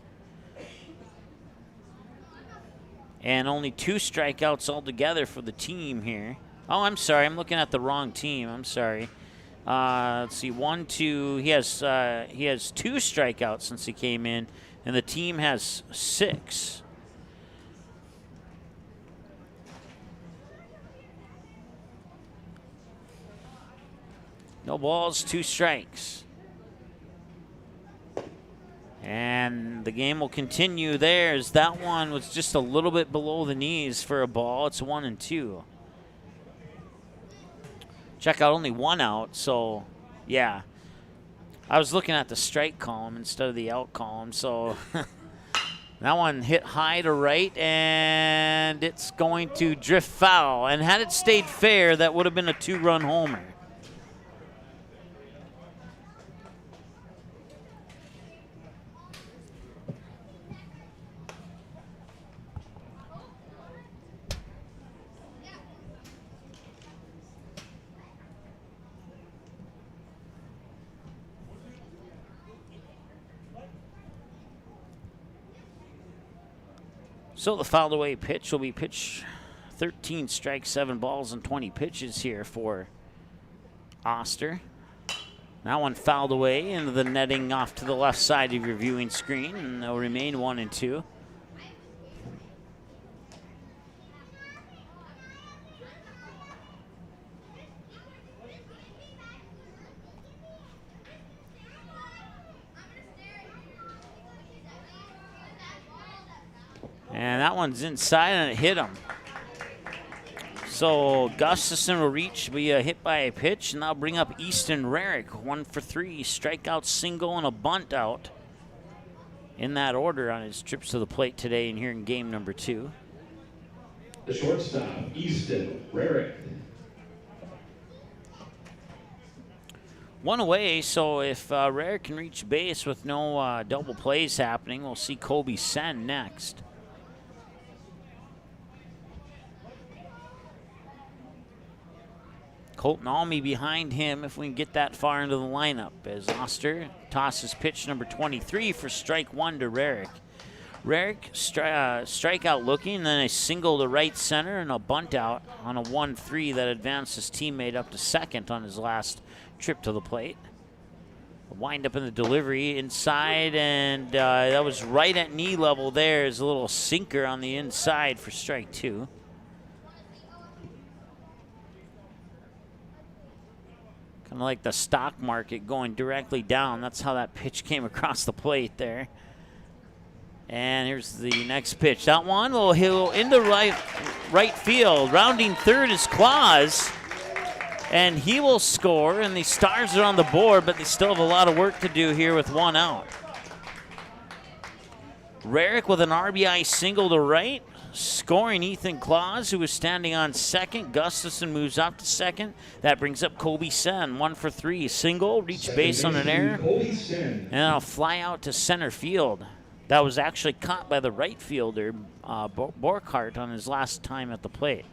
And only 2 strikeouts altogether for the team here. Oh, I'm sorry. I'm looking at the wrong team. I'm sorry. Let's see. 1, 2. He has 2 strikeouts since he came in, and the team has 6. No balls, 2 strikes. And the game will continue there as that one was just a little bit below the knees for a ball. It's 1-2. Check out, only 1 out, so yeah. I was looking at the strike column instead of the out column, so that one hit high to right, and it's going to drift foul. And had it stayed fair, that would have been a 2-run homer. So the fouled away pitch will be pitch 13 strikes, 7 balls, and 20 pitches here for Oster. That one fouled away into the netting off to the left side of your viewing screen, and they'll remain 1-2. And that one's inside, and it hit him. So Gustafson will reach, be hit by a pitch, and that'll bring up Easton Rarick. 1 for 3, strikeout, single, and a bunt out. In that order on his trips to the plate today and here in game number 2. The shortstop, Easton Rarick. 1 away, so if Rarick can reach base with no double plays happening, we'll see Kobe Sen next. Colton Almy behind him if we can get that far into the lineup as Oster tosses pitch number 23 for strike 1 to Rarick. Rarick strikeout looking, then a single to right center and a bunt out on a 1-3 that advanced his teammate up to second on his last trip to the plate. A wind up in the delivery inside, and that was right at knee level there. Is a little sinker on the inside for strike 2. Kind of like the stock market going directly down. That's how that pitch came across the plate there. And here's the next pitch. That one will hit into right field. Rounding third is Claus. And he will score, and the Stars are on the board, but they still have a lot of work to do here with 1 out. Rarick with an RBI single to right. Scoring Ethan Claus, who is standing on second. Gustafson moves up to second. That brings up Kobe Sen, 1 for 3. Single, reach base on an error, and a fly out to center field. That was actually caught by the right fielder, Borkhardt, on his last time at the plate.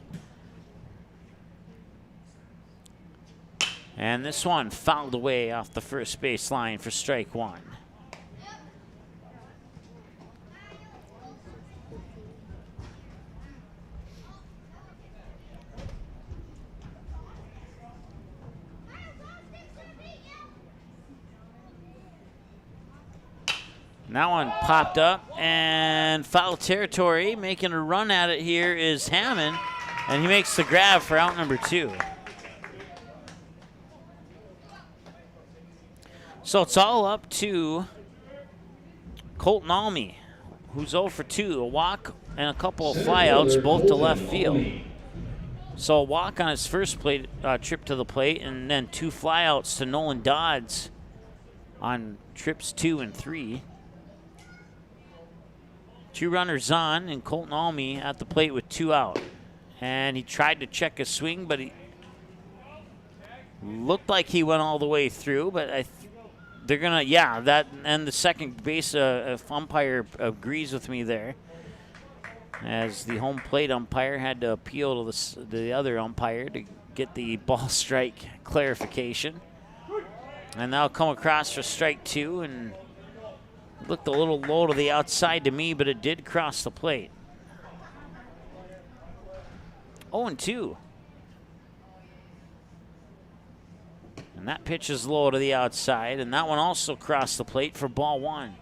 And this one fouled away off the first base line for strike one. That one popped up and foul territory. Making a run at it here is Hammond, and he makes the grab for out number 2. So it's all up to Colton Almy, who's 0 for 2. A walk and a couple of flyouts, both to left field. So a walk on his first trip to the plate, and then 2 flyouts to Nolan Dodds on trips 2 and 3. 2 runners on, and Colton Almy at the plate with 2 out. And he tried to check his swing, but he looked like he went all the way through. But they're gonna, that, and the second base umpire agrees with me there, as the home plate umpire had to appeal to the other umpire to get the ball strike clarification. And that'll come across for strike 2, and looked a little low to the outside to me, but it did cross the plate. 0-2. And that pitch is low to the outside, and that one also crossed the plate for ball 1.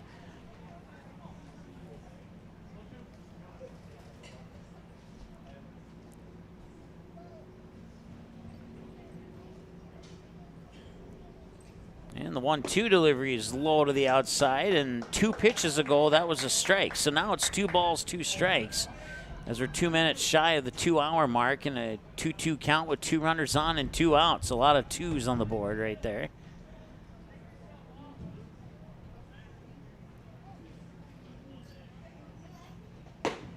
And the 1-2 delivery is low to the outside, and 2 pitches ago, that was a strike. So now it's 2 balls, 2 strikes, as we're 2 minutes shy of the 2-hour mark, and a 2-2 count with 2 runners on and 2 outs. A lot of 2s on the board right there.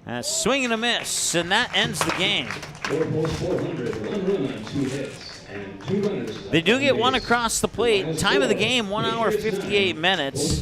And a swing and a miss, and that ends the game. They do get 1 across the plate. Time of the game, 1 hour, 58 minutes.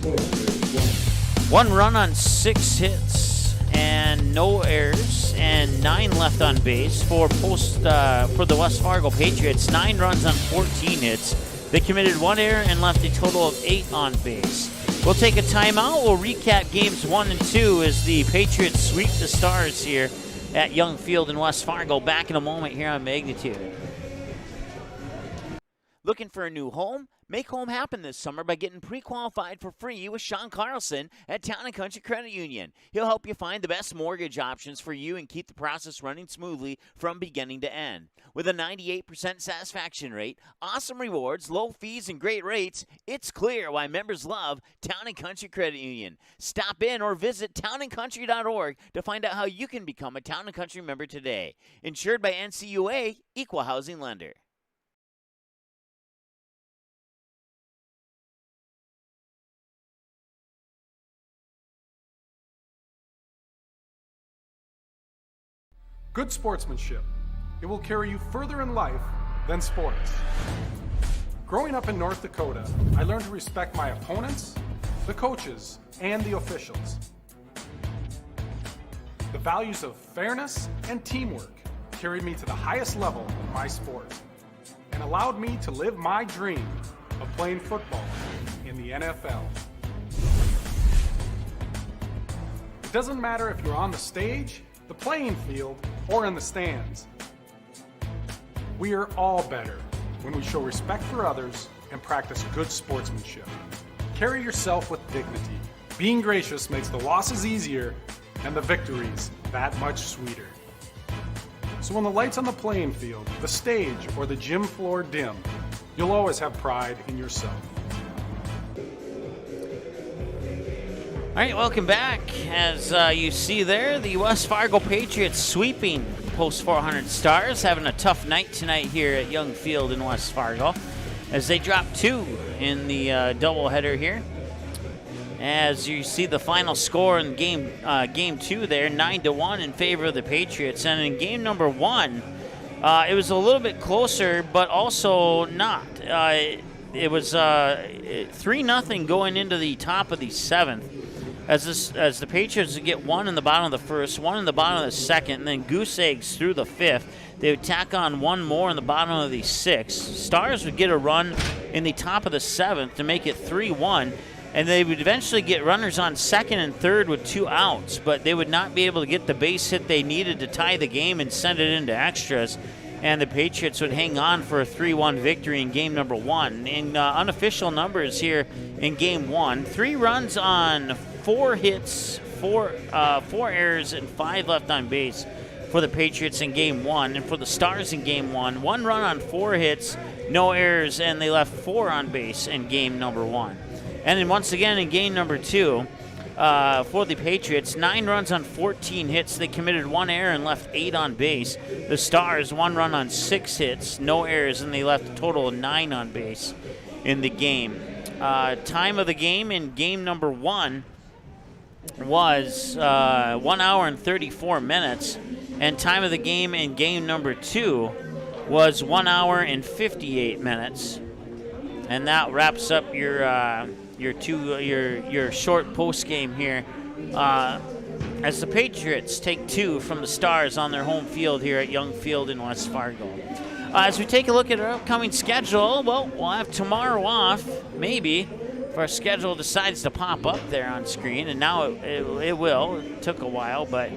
1 run on 6 hits and no errors, and 9 left on base for the West Fargo Patriots. 9 runs on 14 hits. They committed 1 error and left a total of 8 on base. We'll take a timeout. We'll recap games 1 and 2 as the Patriots sweep the Stars here at Young Field in West Fargo. Back in a moment here on Magnitude. Looking for a new home? Make home happen this summer by getting pre-qualified for free with Sean Carlson at Town & Country Credit Union. He'll help you find the best mortgage options for you and keep the process running smoothly from beginning to end. With a 98% satisfaction rate, awesome rewards, low fees, and great rates, it's clear why members love Town & Country Credit Union. Stop in or visit townandcountry.org to find out how you can become a Town & Country member today. Insured by NCUA, Equal Housing Lender. Good sportsmanship. It will carry you further in life than sports. Growing up in North Dakota, I learned to respect my opponents, the coaches, and the officials. The values of fairness and teamwork carried me to the highest level in my sport and allowed me to live my dream of playing football in the NFL. It doesn't matter if you're on the stage, the playing field, or in the stands. We are all better when we show respect for others and practice good sportsmanship. Carry yourself with dignity. Being gracious makes the losses easier and the victories that much sweeter. So when the lights on the playing field, the stage, or the gym floor dim, you'll always have pride in yourself. All right, welcome back. As you see there, the West Fargo Patriots sweeping Post 400 Stars, having a tough night tonight here at Young Field in West Fargo, as they drop 2 in the doubleheader here. As you see the final score in game 2 there, 9-1 in favor of the Patriots. And in game number 1, it was a little bit closer, but also not. It was 3-0 going into the top of the 7th. as the Patriots would get one in the bottom of the first, one in the bottom of the second, and then goose eggs through the fifth. They would tack on one more in the bottom of the sixth. Stars would get a run in the top of the seventh to make it 3-1, and they would eventually get runners on second and third with 2 outs, but they would not be able to get the base hit they needed to tie the game and send it into extras, and the Patriots would hang on for a 3-1 victory in game number 1. In unofficial numbers here in game 1, 3 runs on 4 hits, 4 errors, and 5 left on base for the Patriots in game 1. And for the Stars in game 1, 1 run on 4 hits, no errors, and they left 4 on base in game number 1. And then once again in game number 2, for the Patriots, 9 runs on 14 hits. They committed 1 error and left 8 on base. The Stars, 1 run on 6 hits, no errors, and they left a total of 9 on base in the game. Time of the game in game number 1 was 1 hour and 34 minutes. And time of the game in game number 2 was 1 hour and 58 minutes. And that wraps up your short post game here, as the Patriots take 2 from the Stars on their home field here at Young Field in West Fargo. As we take a look at our upcoming schedule, well, we'll have tomorrow off, maybe, if our schedule decides to pop up there on screen, and now it will. It took a while, but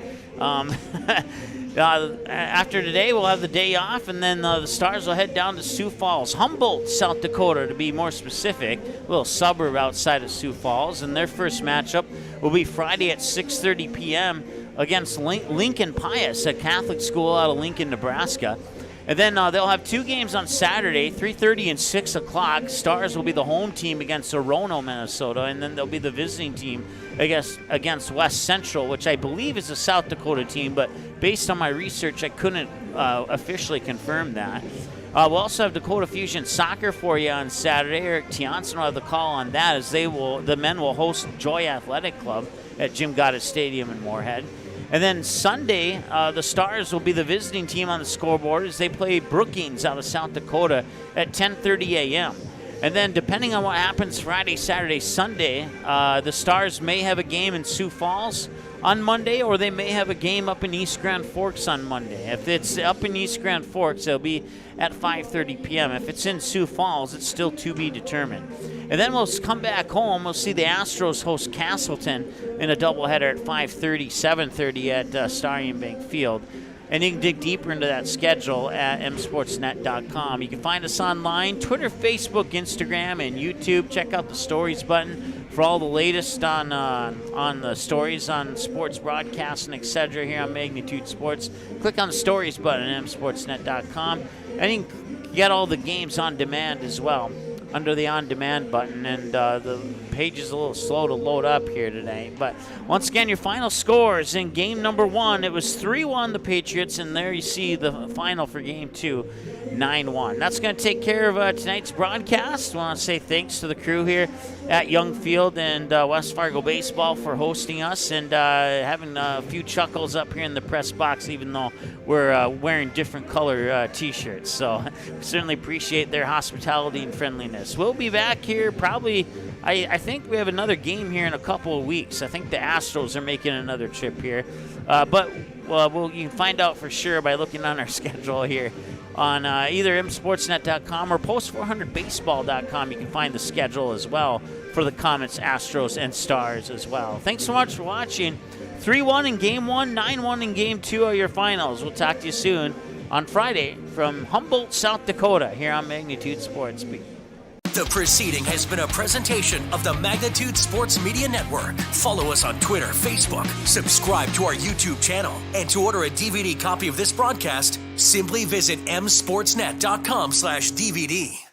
after today, we'll have the day off, and then the Stars will head down to Sioux Falls, Humboldt, South Dakota, to be more specific, a little suburb outside of Sioux Falls, and their first matchup will be Friday at 6:30 p.m. against Lincoln Pius, a Catholic school out of Lincoln, Nebraska. And then they'll have 2 games on Saturday, 3:30 and 6 o'clock. Stars will be the home team against Orono, Minnesota, and then they'll be the visiting team against West Central, which I believe is a South Dakota team, but based on my research, I couldn't officially confirm that. We'll also have Dakota Fusion Soccer for you on Saturday. Eric Tianson will have the call on that, as the men will host Joy Athletic Club at Jim Goddard Stadium in Moorhead. And then Sunday, the Stars will be the visiting team on the scoreboard as they play Brookings out of South Dakota at 10:30 a.m. And then depending on what happens Friday, Saturday, Sunday, the Stars may have a game in Sioux Falls on Monday, or they may have a game up in East Grand Forks on Monday. If it's up in East Grand Forks, it'll be at 5:30 p.m. If it's in Sioux Falls, it's still to be determined. And then we'll come back home. We'll see the Astros host Castleton in a doubleheader at 5:30, 7:30 at Starion Bank Field. And you can dig deeper into that schedule at msportsnet.com. You can find us online, Twitter, Facebook, Instagram, and YouTube. Check out the stories button for all the latest on the stories on sports broadcasting, etc. here on Magnitude Sports. Click on the stories button at msportsnet.com. And you can get all the games on demand as well under the on-demand button, and the page is a little slow to load up here today. But once again, your final scores in game number 1, it was 3-1 the Patriots, and there you see the final for game 2, 9-1. That's going to take care of tonight's broadcast. I want to say thanks to the crew here at Young Field and West Fargo Baseball for hosting us and having a few chuckles up here in the press box, even though we're wearing different color T-shirts. So we certainly appreciate their hospitality and friendliness. We'll be back here probably, I think we have another game here in a couple of weeks. I think the Astros are making another trip here. But you can find out for sure by looking on our schedule here on either msportsnet.com or post400baseball.com. You can find the schedule as well for the Comets, Astros, and Stars as well. Thanks so much for watching. 3-1 in Game 1, 9-1 in Game 2 are your finals. We'll talk to you soon on Friday from Humboldt, South Dakota, here on Magnitude Sports. The proceeding has been a presentation of the Magnitude Sports Media Network. Follow us on Twitter, Facebook, subscribe to our YouTube channel, and to order a DVD copy of this broadcast, simply visit msportsnet.com/DVD.